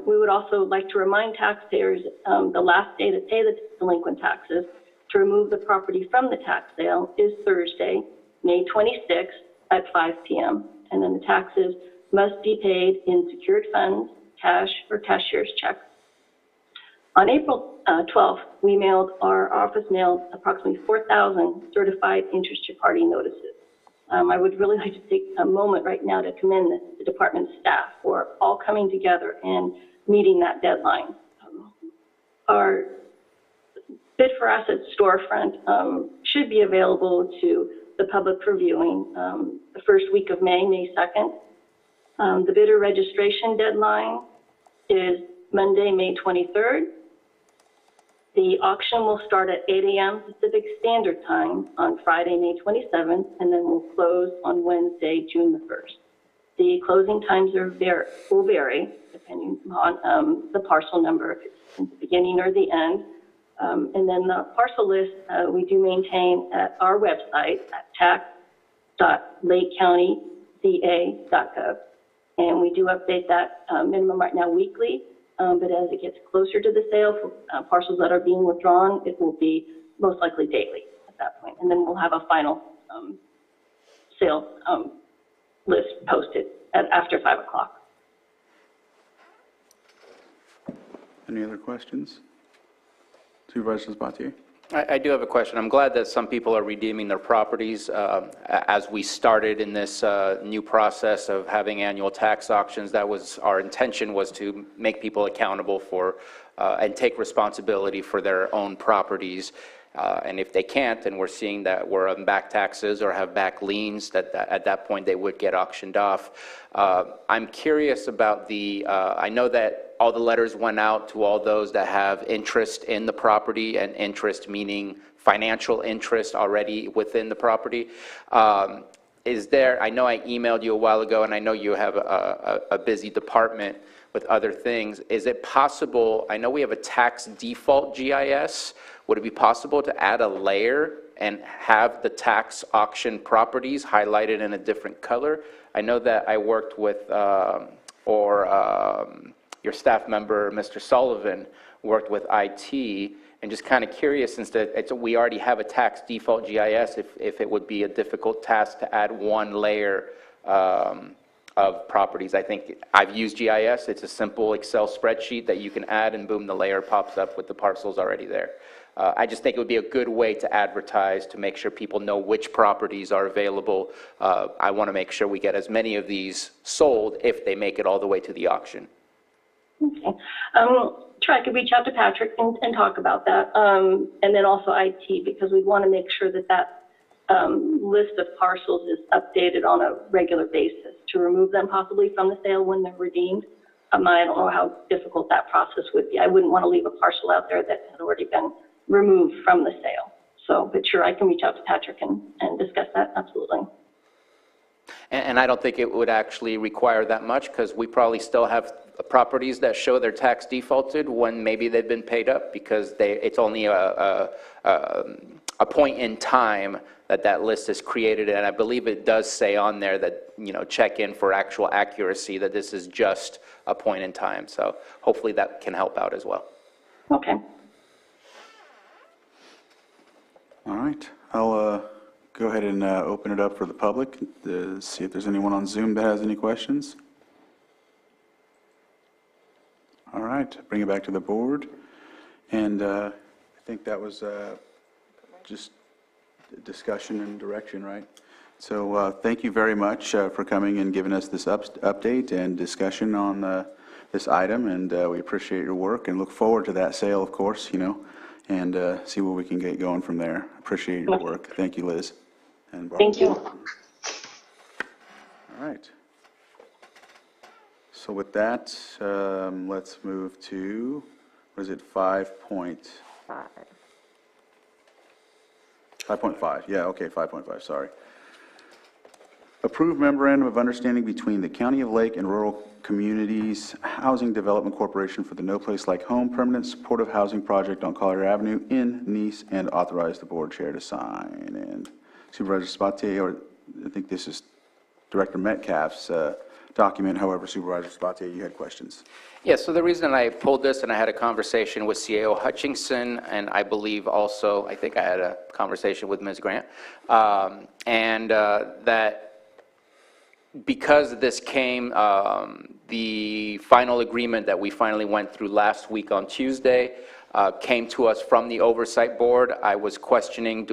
We would also like to remind taxpayers the last day to pay the delinquent taxes to remove the property from the tax sale is Thursday, May 26th at 5 p.m. And then the taxes must be paid in secured funds, cash, or cashier's check. On April 12th, our office mailed approximately 4,000 certified interested party notices. I would really like to take a moment right now to commend the department staff for all coming together and meeting that deadline. Our bid for assets storefront should be available to the public for viewing the first week of May 2nd. The bidder registration deadline is Monday, May 23rd. The auction will start at 8 a.m. Pacific Standard Time on Friday, May 27th, and then will close on Wednesday, June the 1st. The closing times will vary depending on the parcel number, if it's in the beginning or the end. And then the parcel list we do maintain at our website at tax.lakecountyca.gov. And we do update that minimum right now weekly. But as it gets closer to the sale for parcels that are being withdrawn, it will be most likely daily at that point. And then we'll have a final sale list posted after 5 o'clock. Any other questions? Supervisor Sabatier? I do have a question. I'm glad that some people are redeeming their properties. As we started in this new process of having annual tax auctions, that was our intention, was to make people accountable for and take responsibility for their own properties. And if they can't, and we're seeing that we're on back taxes or have back liens, that at that point they would get auctioned off. I'm curious about I know that all the letters went out to all those that have interest in the property, and interest meaning financial interest already within the property. I know I emailed you a while ago, and I know you have a busy department with other things. Is it possible, I know we have a tax default GIS, would it be possible to add a layer and have the tax auction properties highlighted in a different color? I know that I worked with, your staff member, Mr. Sullivan, worked with IT, and just kind of curious, since we already have a tax default GIS, if it would be a difficult task to add one layer of properties. I think I've used GIS. It's a simple Excel spreadsheet that you can add, and boom, the layer pops up with the parcels already there. I just think it would be a good way to advertise, to make sure people know which properties are available. I want to make sure we get as many of these sold if they make it all the way to the auction. Okay. Sure, I could reach out to Patrick and talk about that. And then also IT, because we want to make sure that list of parcels is updated on a regular basis to remove them possibly from the sale when they're redeemed. I don't know how difficult that process would be. I wouldn't want to leave a parcel out there that had already been removed from the sale. So, but sure, I can reach out to Patrick and discuss that, absolutely. And I don't think it would actually require that much, because we probably still have properties that show their tax defaulted when maybe they've been paid up, because it's only a point in time that list is created. And I believe it does say on there that, check in for actual accuracy, that this is just a point in time. So hopefully that can help out as well. Okay. All right. I'll go ahead and open it up for the public, see if there's anyone on Zoom that has any questions. All right, bring it back to the board. And I think that was just discussion and direction, right? So thank you very much for coming and giving us this update and discussion on this item, and we appreciate your work and look forward to that sale, of course, and see what we can get going from there. Appreciate your work. Thank you, Liz. And Barbara. Thank you. All right. So with that, let's move to, what is it, 5.5? 5.5, yeah, okay, 5.5, sorry. Approved memorandum of understanding between the County of Lake and Rural Communities Housing Development Corporation for the No Place Like Home Permanent Supportive Housing Project on Collier Avenue in Nice, and authorize the board chair to sign. And Supervisor Spatier, or I think this is Director Metcalf's document. However, Supervisor Spatier, you had questions. Yeah, so the reason I pulled this, and I had a conversation with CAO Hutchinson, and I believe also, I think I had a conversation with Ms. Grant, that because this came, the final agreement that we finally went through last week on Tuesday came to us from the Oversight Board. I was questioning,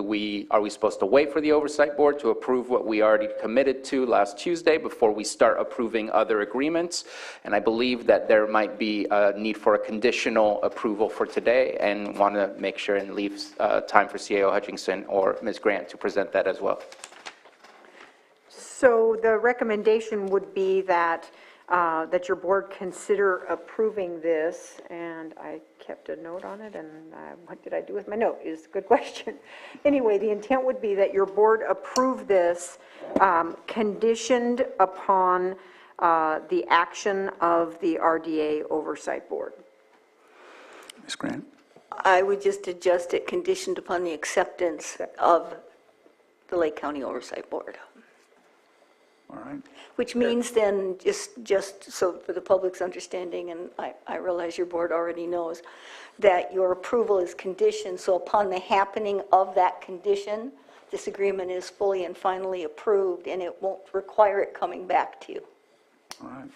are we supposed to wait for the Oversight Board to approve what we already committed to last Tuesday before we start approving other agreements? And I believe that there might be a need for a conditional approval for today, and want to make sure and leave time for CAO Hutchinson or Ms. Grant to present that as well. So the recommendation would be that your board consider approving this, and I kept a note on it, and what did I do with my note is a good question. Anyway, the intent would be that your board approve this conditioned upon the action of the RDA Oversight Board. Ms. Grant? I would just adjust it conditioned upon the acceptance of the Lake County Oversight Board. All right. Which means then, just so for the public's understanding, and I realize your board already knows, that your approval is conditioned, so upon the happening of that condition, this agreement is fully and finally approved, and it won't require it coming back to you. All right.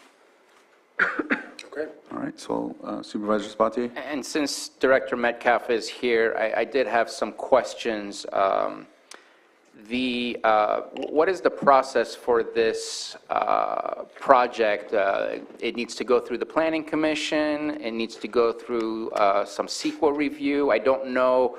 Okay. Okay. All right, so Supervisor Sabatier? And since Director Metcalf is here, I did have some questions. What is the process for this project? It needs to go through the Planning Commission, it needs to go through some CEQA review. I don't know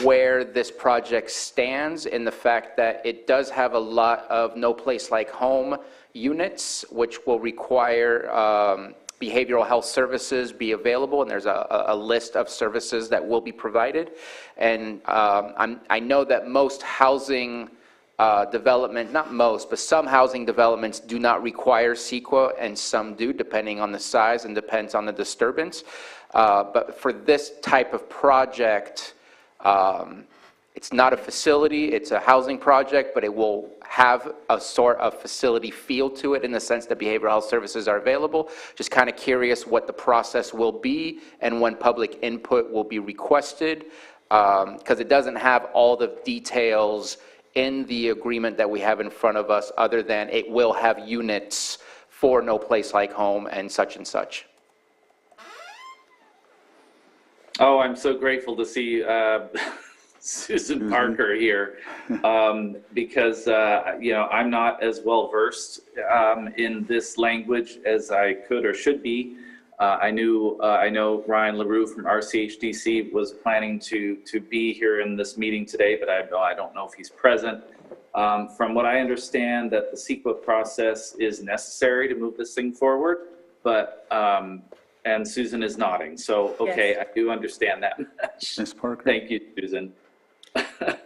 where this project stands in the fact that it does have a lot of no place like home units, which will require behavioral health services be available, and there's a list of services that will be provided. And I know that most housing development, not most, but some housing developments do not require CEQA, and some do, depending on the size and depends on the disturbance. But for this type of project, it's not a facility, it's a housing project, but it will have a sort of facility feel to it in the sense that behavioral health services are available. Just kind of curious what the process will be and when public input will be requested, because it doesn't have all the details in the agreement that we have in front of us other than it will have units for no place like home and such and such. Oh, I'm so grateful to see Susan Parker here, because I'm not as well versed in this language as I could or should be. I know Ryan LaRue from RCHDC was planning to be here in this meeting today, but I don't know if he's present. From what I understand, that the CEQA process is necessary to move this thing forward, but and Susan is nodding, so okay, yes. I do understand that much. Ms. Parker? Thank you, Susan.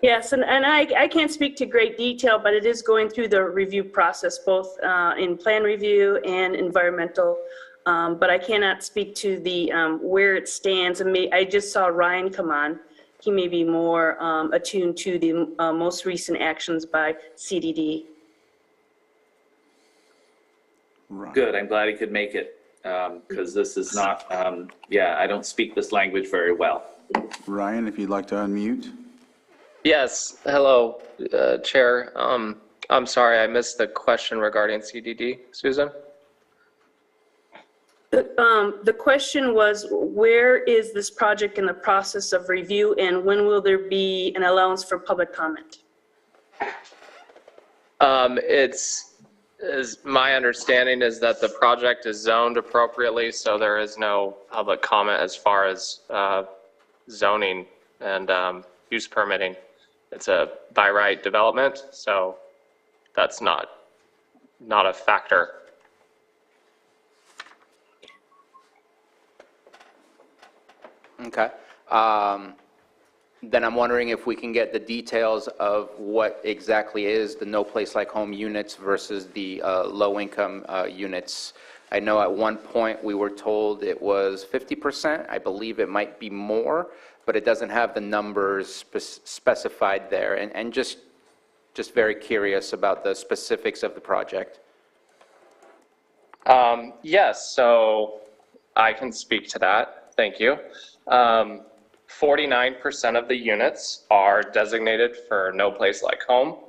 Yes, and I can't speak to great detail, but it is going through the review process, both in plan review and environmental. But I cannot speak to the where it stands. I just saw Ryan come on. He may be more attuned to the most recent actions by CDD. Right. Good, I'm glad he could make it, because this is not, I don't speak this language very well. Ryan, if you'd like to unmute. Yes, hello, Chair. I'm sorry, I missed the question regarding CDD. Susan? The question was, where is this project in the process of review, and when will there be an allowance for public comment? My understanding is that the project is zoned appropriately, so there is no public comment as far as zoning and use permitting. It's a by right development, so that's not a factor. Okay. Then I'm wondering if we can get the details of what exactly is the no place like home units versus the low income units. I know at one point we were told it was 50%. I believe it might be more, but it doesn't have the numbers specified there. And just very curious about the specifics of the project. Yes, so I can speak to that. Thank you. 49% of the units are designated for no place like home,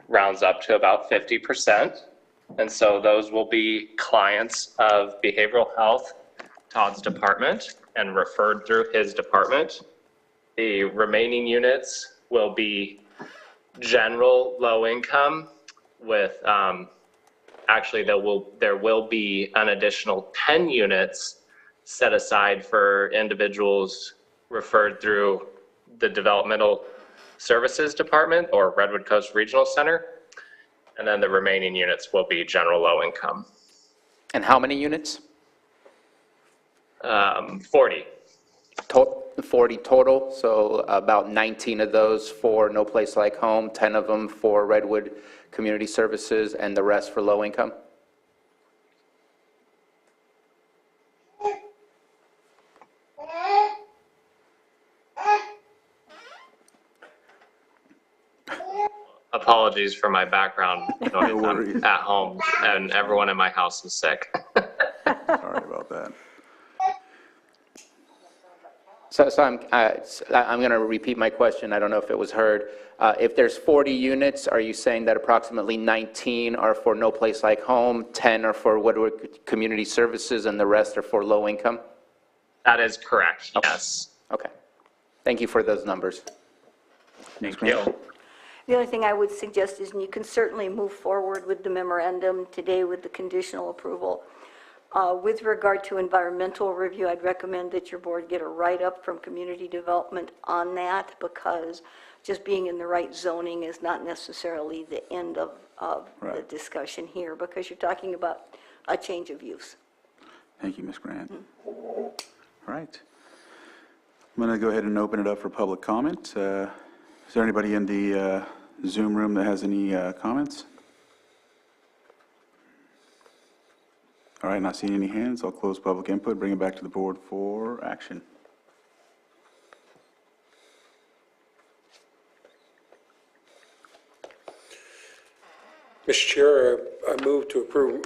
rounds up to about 50%. And so those will be clients of behavioral health, Todd's department, and referred through his department. The remaining units will be general low income with, actually there will be an additional 10 units set aside for individuals referred through the Developmental Services Department or Redwood Coast Regional Center. And then the remaining units will be general low income. And how many units? 40. 40 total, so about 19 of those for no place like home, 10 of them for Redwood Community Services, and the rest for low income? Apologies for my background noise. I'm at home and everyone in my house is sick. Sorry about that. So I'm going to repeat my question. I don't know if it was heard. If there's 40 units, are you saying that approximately 19 are for No Place Like Home, 10 are for Woodward Community Services, and the rest are for low income? That is correct, yes. Okay. Thank you for those numbers. Thank you. The only thing I would suggest is, and you can certainly move forward with the memorandum today with the conditional approval. With regard to environmental review, I'd recommend that your board get a write-up from community development on that, because just being in the right zoning is not necessarily the end of the discussion here, because you're talking about a change of use. Thank you, Ms. Grant. All right. I'm going to go ahead and open it up for public comment. Is there anybody in the Zoom room that has any comments? All right, not seeing any hands. I'll close public input, bring it back to the board for action. Mr. Chair, I move to approve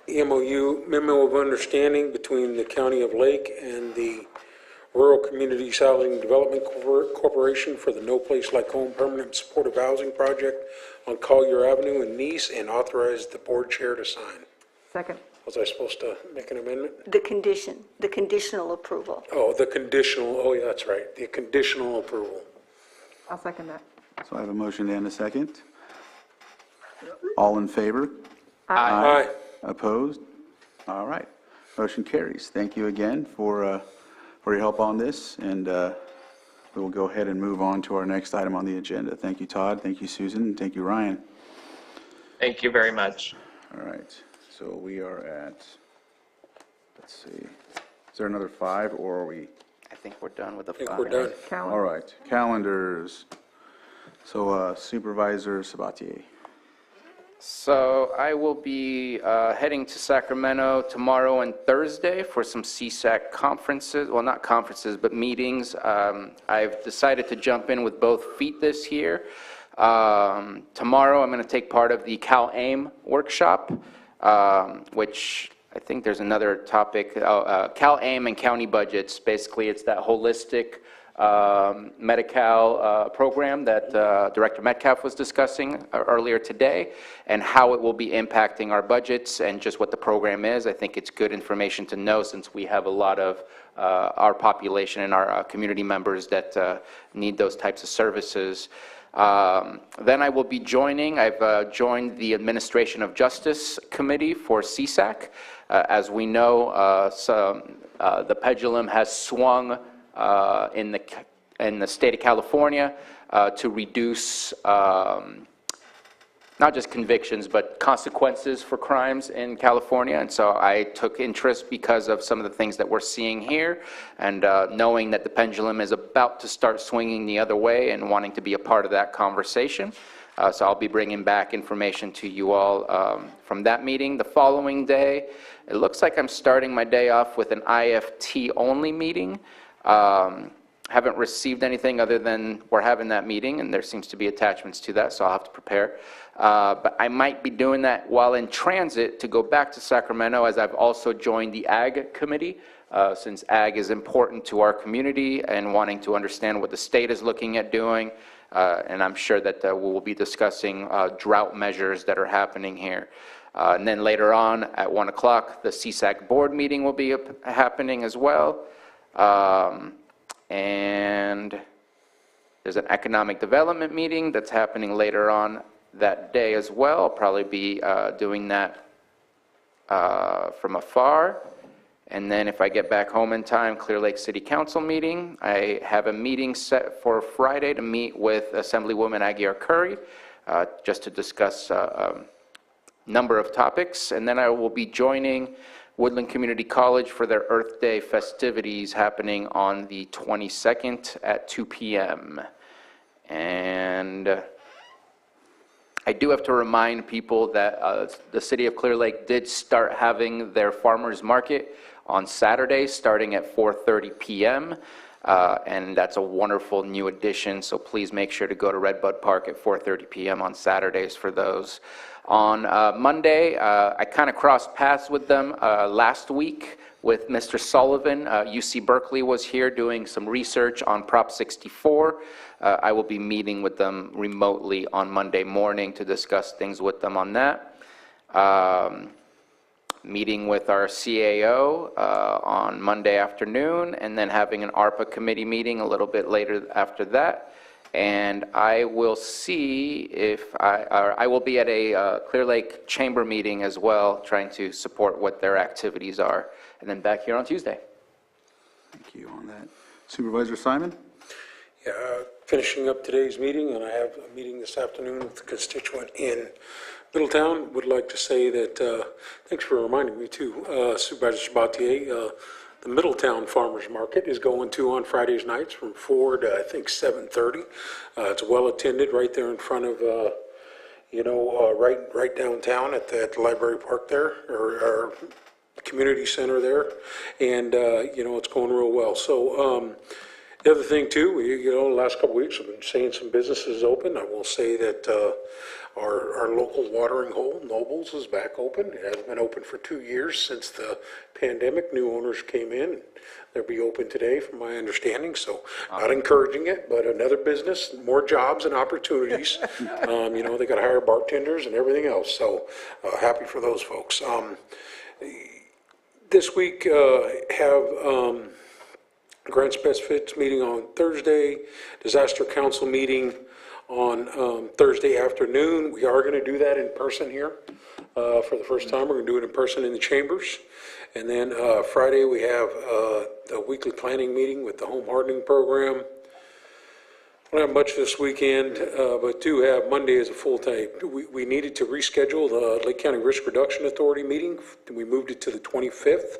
MOU, Memo of Understanding between the County of Lake and the Rural Communities Housing Development Corporation for the No Place Like Home Permanent Supportive Housing Project on Collier Avenue in Nice, and authorize the board chair to sign. Second. Was I supposed to make an amendment? The conditional approval. Oh, the conditional, oh yeah, that's right, the conditional approval. I'll second that. So I have a motion and a second. All in favor? Aye. Opposed? All right. Motion carries. Thank you again for your help on this, and we will go ahead and move on to our next item on the agenda. Thank you, Todd. Thank you, Susan. And thank you, Ryan. Thank you very much. All right. So we are at, let's see, is there another 5, or are we? I think we're done with the 5. I think we're done. Calendar. All right. Calendars. So Supervisor Sabatier. So I will be heading to Sacramento tomorrow and Thursday for some CSAC conferences, well, not conferences, but meetings. I've decided to jump in with both feet this year. Tomorrow I'm going to take part of the Cal-AIM workshop, which I think there's another topic, Cal-AIM and county budgets. Basically, it's that holistic Metcalf program that Director Metcalf was discussing earlier today, and how it will be impacting our budgets and just what the program is. I think it's good information to know, since we have a lot of our population and our community members that need those types of services. Then I will be I've joined the Administration of Justice Committee for CSAC. As we know, the pendulum has swung in the state of California to reduce not just convictions, but consequences for crimes in California. And so I took interest because of some of the things that we're seeing here, and knowing that the pendulum is about to start swinging the other way, and wanting to be a part of that conversation. So I'll be bringing back information to you all from that meeting. The following day, it looks like I'm starting my day off with an IFT-only meeting. Haven't received anything other than we're having that meeting, and there seems to be attachments to that, so I'll have to prepare. But I might be doing that while in transit to go back to Sacramento, as I've also joined the Ag Committee, since Ag is important to our community and wanting to understand what the state is looking at doing. And I'm sure that we will be discussing drought measures that are happening here. And then later on at 1 o'clock, the CSAC board meeting will be happening as well. And there's an economic development meeting that's happening later on that day as well. I'll probably be doing that from afar. And then if I get back home in time, Clear Lake City Council meeting. I have a meeting set for Friday to meet with Assemblywoman Aguiar Curry, just to discuss a number of topics. And then I will be joining Woodland Community College for their Earth Day festivities happening on the 22nd at 2 p.m. And I do have to remind people that the city of Clear Lake did start having their farmers market on Saturday, starting at 4:30 p.m. And that's a wonderful new addition, so please make sure to go to Redbud Park at 4:30 p.m. on Saturdays for those. On Monday, I kind of crossed paths with them last week with Mr. Sullivan. UC Berkeley was here doing some research on Prop 64. I will be meeting with them remotely on Monday morning to discuss things with them on that. Meeting with our CAO on Monday afternoon, and then having an ARPA committee meeting a little bit later after that. And I will see if I will be at a Clear Lake Chamber meeting as well, trying to support what their activities are. And then back here on Tuesday. Thank you on that. Supervisor Simon? Yeah, finishing up today's meeting, and I have a meeting this afternoon with a constituent in Middletown. Would like to say that, thanks for reminding me too, Supervisor Sabatier, the Middletown Farmers Market is going to on Fridays nights from 4 to I think 7:30. It's well attended right there in front of, right downtown at the library park there, or community center there, and it's going real well. So the other thing too, the last couple of weeks I've been seeing some businesses open. I will say that our local watering hole, Nobles, is back open. It has been open for 2 years since the pandemic. New owners came in. They'll be open today, from my understanding. So, not encouraging it, but another business, more jobs and opportunities. They got to hire bartenders and everything else. So, happy for those folks. This week, have Grant Specifits meeting on Thursday, Disaster Council meeting on Thursday afternoon. We are going to do that in person here for the first time. We're going to do it in person in the chambers. And then Friday we have the weekly planning meeting with the home hardening program. I don't have much this weekend, but do have Monday as a full day. We needed to reschedule the Lake County Risk Reduction Authority meeting. We moved it to the 25th.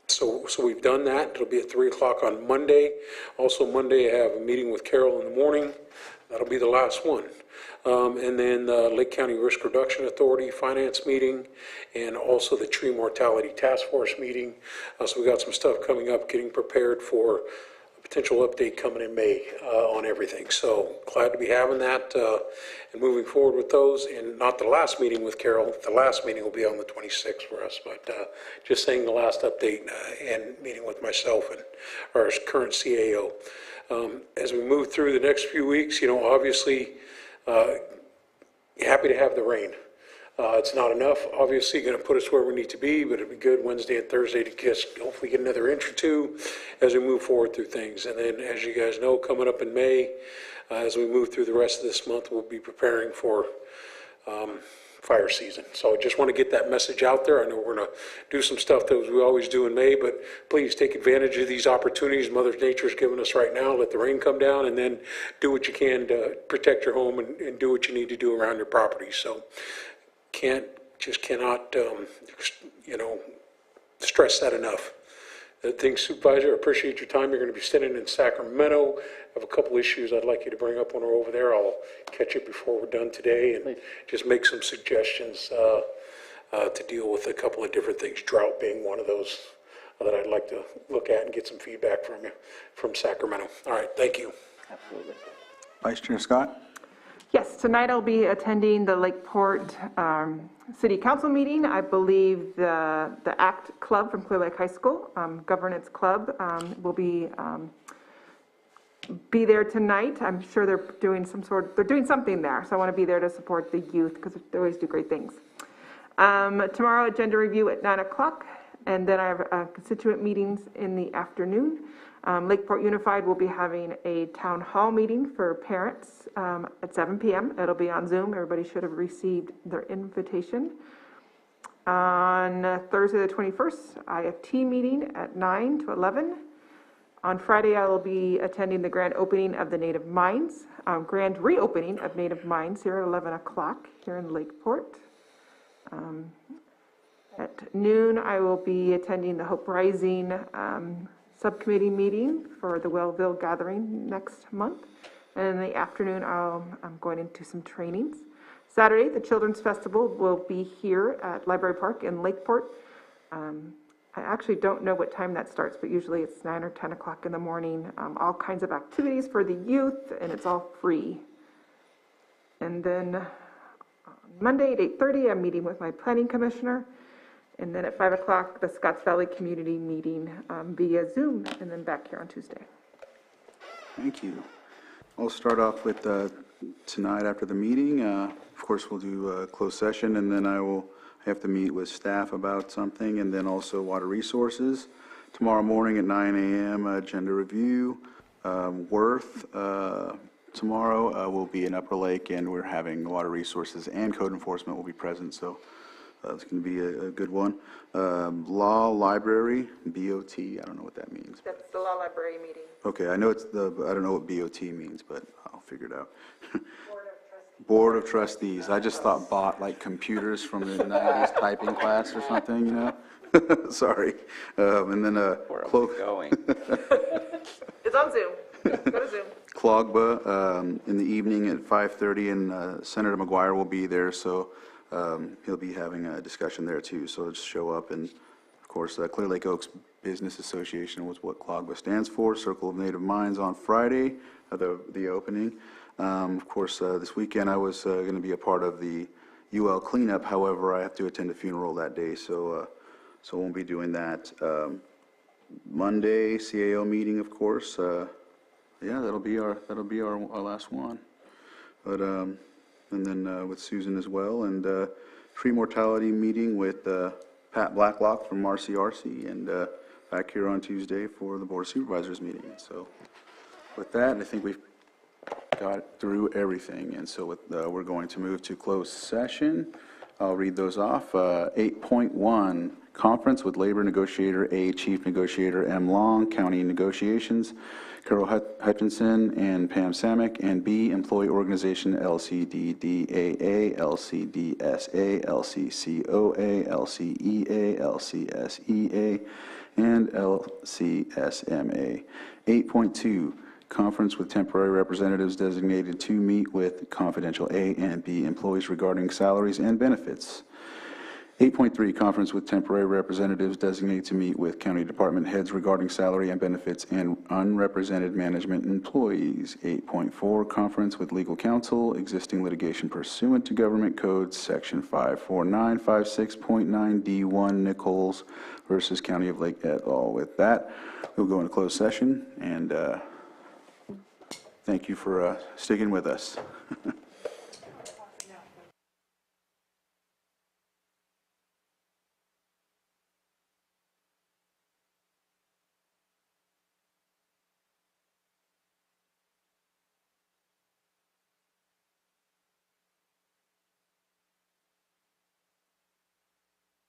So we've done that. It'll be at 3 o'clock on Monday. Also Monday I have a meeting with Carol in the morning. That'll be the last one. And then the Lake County Risk Reduction Authority Finance meeting, and also the Tree Mortality Task Force meeting. So we got some stuff coming up, getting prepared for a potential update coming in May on everything. So glad to be having that and moving forward with those. And not the last meeting with Carol. The last meeting will be on the 26th for us, but just saying the last update and meeting with myself and our current CAO. As we move through the next few weeks, obviously, happy to have the rain. It's not enough, obviously, going to put us where we need to be, but it'll be good Wednesday and Thursday to hopefully get another inch or two as we move forward through things. And then, as you guys know, coming up in May, as we move through the rest of this month, we'll be preparing for fire season. So I just want to get that message out there. I know we're going to do some stuff that we always do in May, but please take advantage of these opportunities Mother Nature's given us right now. Let the rain come down, and then do what you can to protect your home and do what you need to do around your property. So cannot stress that enough. Thanks, Supervisor. I appreciate your time. You're going to be sitting in Sacramento. I have a couple issues I'd like you to bring up when we're over there. I'll catch you before we're done today and just make some suggestions to deal with a couple of different things, drought being one of those that I'd like to look at and get some feedback from you from Sacramento. All right, thank you. Absolutely. Vice Chair Scott? Yes, tonight I'll be attending the Lakeport City Council meeting. I believe the ACT Club from Clear Lake High School, Governance Club, will be there tonight. I'm sure they're doing something there, so I want to be there to support the youth because they always do great things. Tomorrow, agenda review at 9 o'clock, and then I have constituent meetings in the afternoon. Lakeport Unified will be having a town hall meeting for parents at 7 p.m. It'll be on Zoom. Everybody should have received their invitation. On Thursday the 21st, IFT meeting at 9 to 11. On Friday, I will be attending the grand opening of the Native Mines, grand reopening of Native Mines here at 11 o'clock here in Lakeport. At noon, I will be attending the Hope Rising subcommittee meeting for the Wellville gathering next month. And in the afternoon, I'm going into some trainings. Saturday, the Children's Festival will be here at Library Park in Lakeport. I actually don't know what time that starts, but usually it's 9 or 10 o'clock in the morning. All kinds of activities for the youth, and it's all free. And then on Monday at 8:30, I'm meeting with my planning commissioner. And then at 5 o'clock, the Scotts Valley Community Meeting via Zoom, and then back here on Tuesday. Thank you. I'll start off with tonight after the meeting. Of course, we'll do a closed session, and then I have to meet with staff about something, and then also water resources. Tomorrow morning at 9 a.m., agenda review. Worth, tomorrow will be in Upper Lake, and we're having water resources and code enforcement will be present, so it's going to be a good one. Law Library, BOT, I don't know what that means. That's the Law Library meeting. Okay, I know I don't know what BOT means, but I'll figure it out. Board of Trustees. I just thought bought like computers from the 90s typing class or something, you know? Sorry. And then Going. It's on Zoom. Go to Zoom. CLOGBA in the evening at 5:30, and Senator McGuire will be there, so he'll be having a discussion there too. So just show up, and of course, Clear Lake Oaks Business Association was what CLOGBA stands for. Circle of Native Minds on Friday, the opening. Of course, this weekend I was going to be a part of the UL cleanup. However, I have to attend a funeral that day, so I won't be doing that. Monday, CAO meeting, of course. Yeah, that'll be our last one. But and then with Susan as well, and pre-mortality meeting with Pat Blacklock from RCRC, and back here on Tuesday for the Board of Supervisors meeting. So with that, I think we've got through everything, and so we're going to move to closed session. I'll read those off. 8.1, conference with Labor Negotiator A, Chief Negotiator M. Long, County Negotiations, Carol Hutchinson and Pam Samick, and B, Employee Organization LCDDAA, LCDSA, LCCOA, LCEA, LCSEA, and LCSMA. 8.2, conference with temporary representatives designated to meet with confidential A and B employees regarding salaries and benefits. 8.3, conference with temporary representatives designated to meet with county department heads regarding salary and benefits and unrepresented management employees. 8.4, conference with legal counsel, existing litigation pursuant to government code section 54956.9 D1 Nichols versus County of Lake et al. With that, we'll go into closed session, and thank you for sticking with us.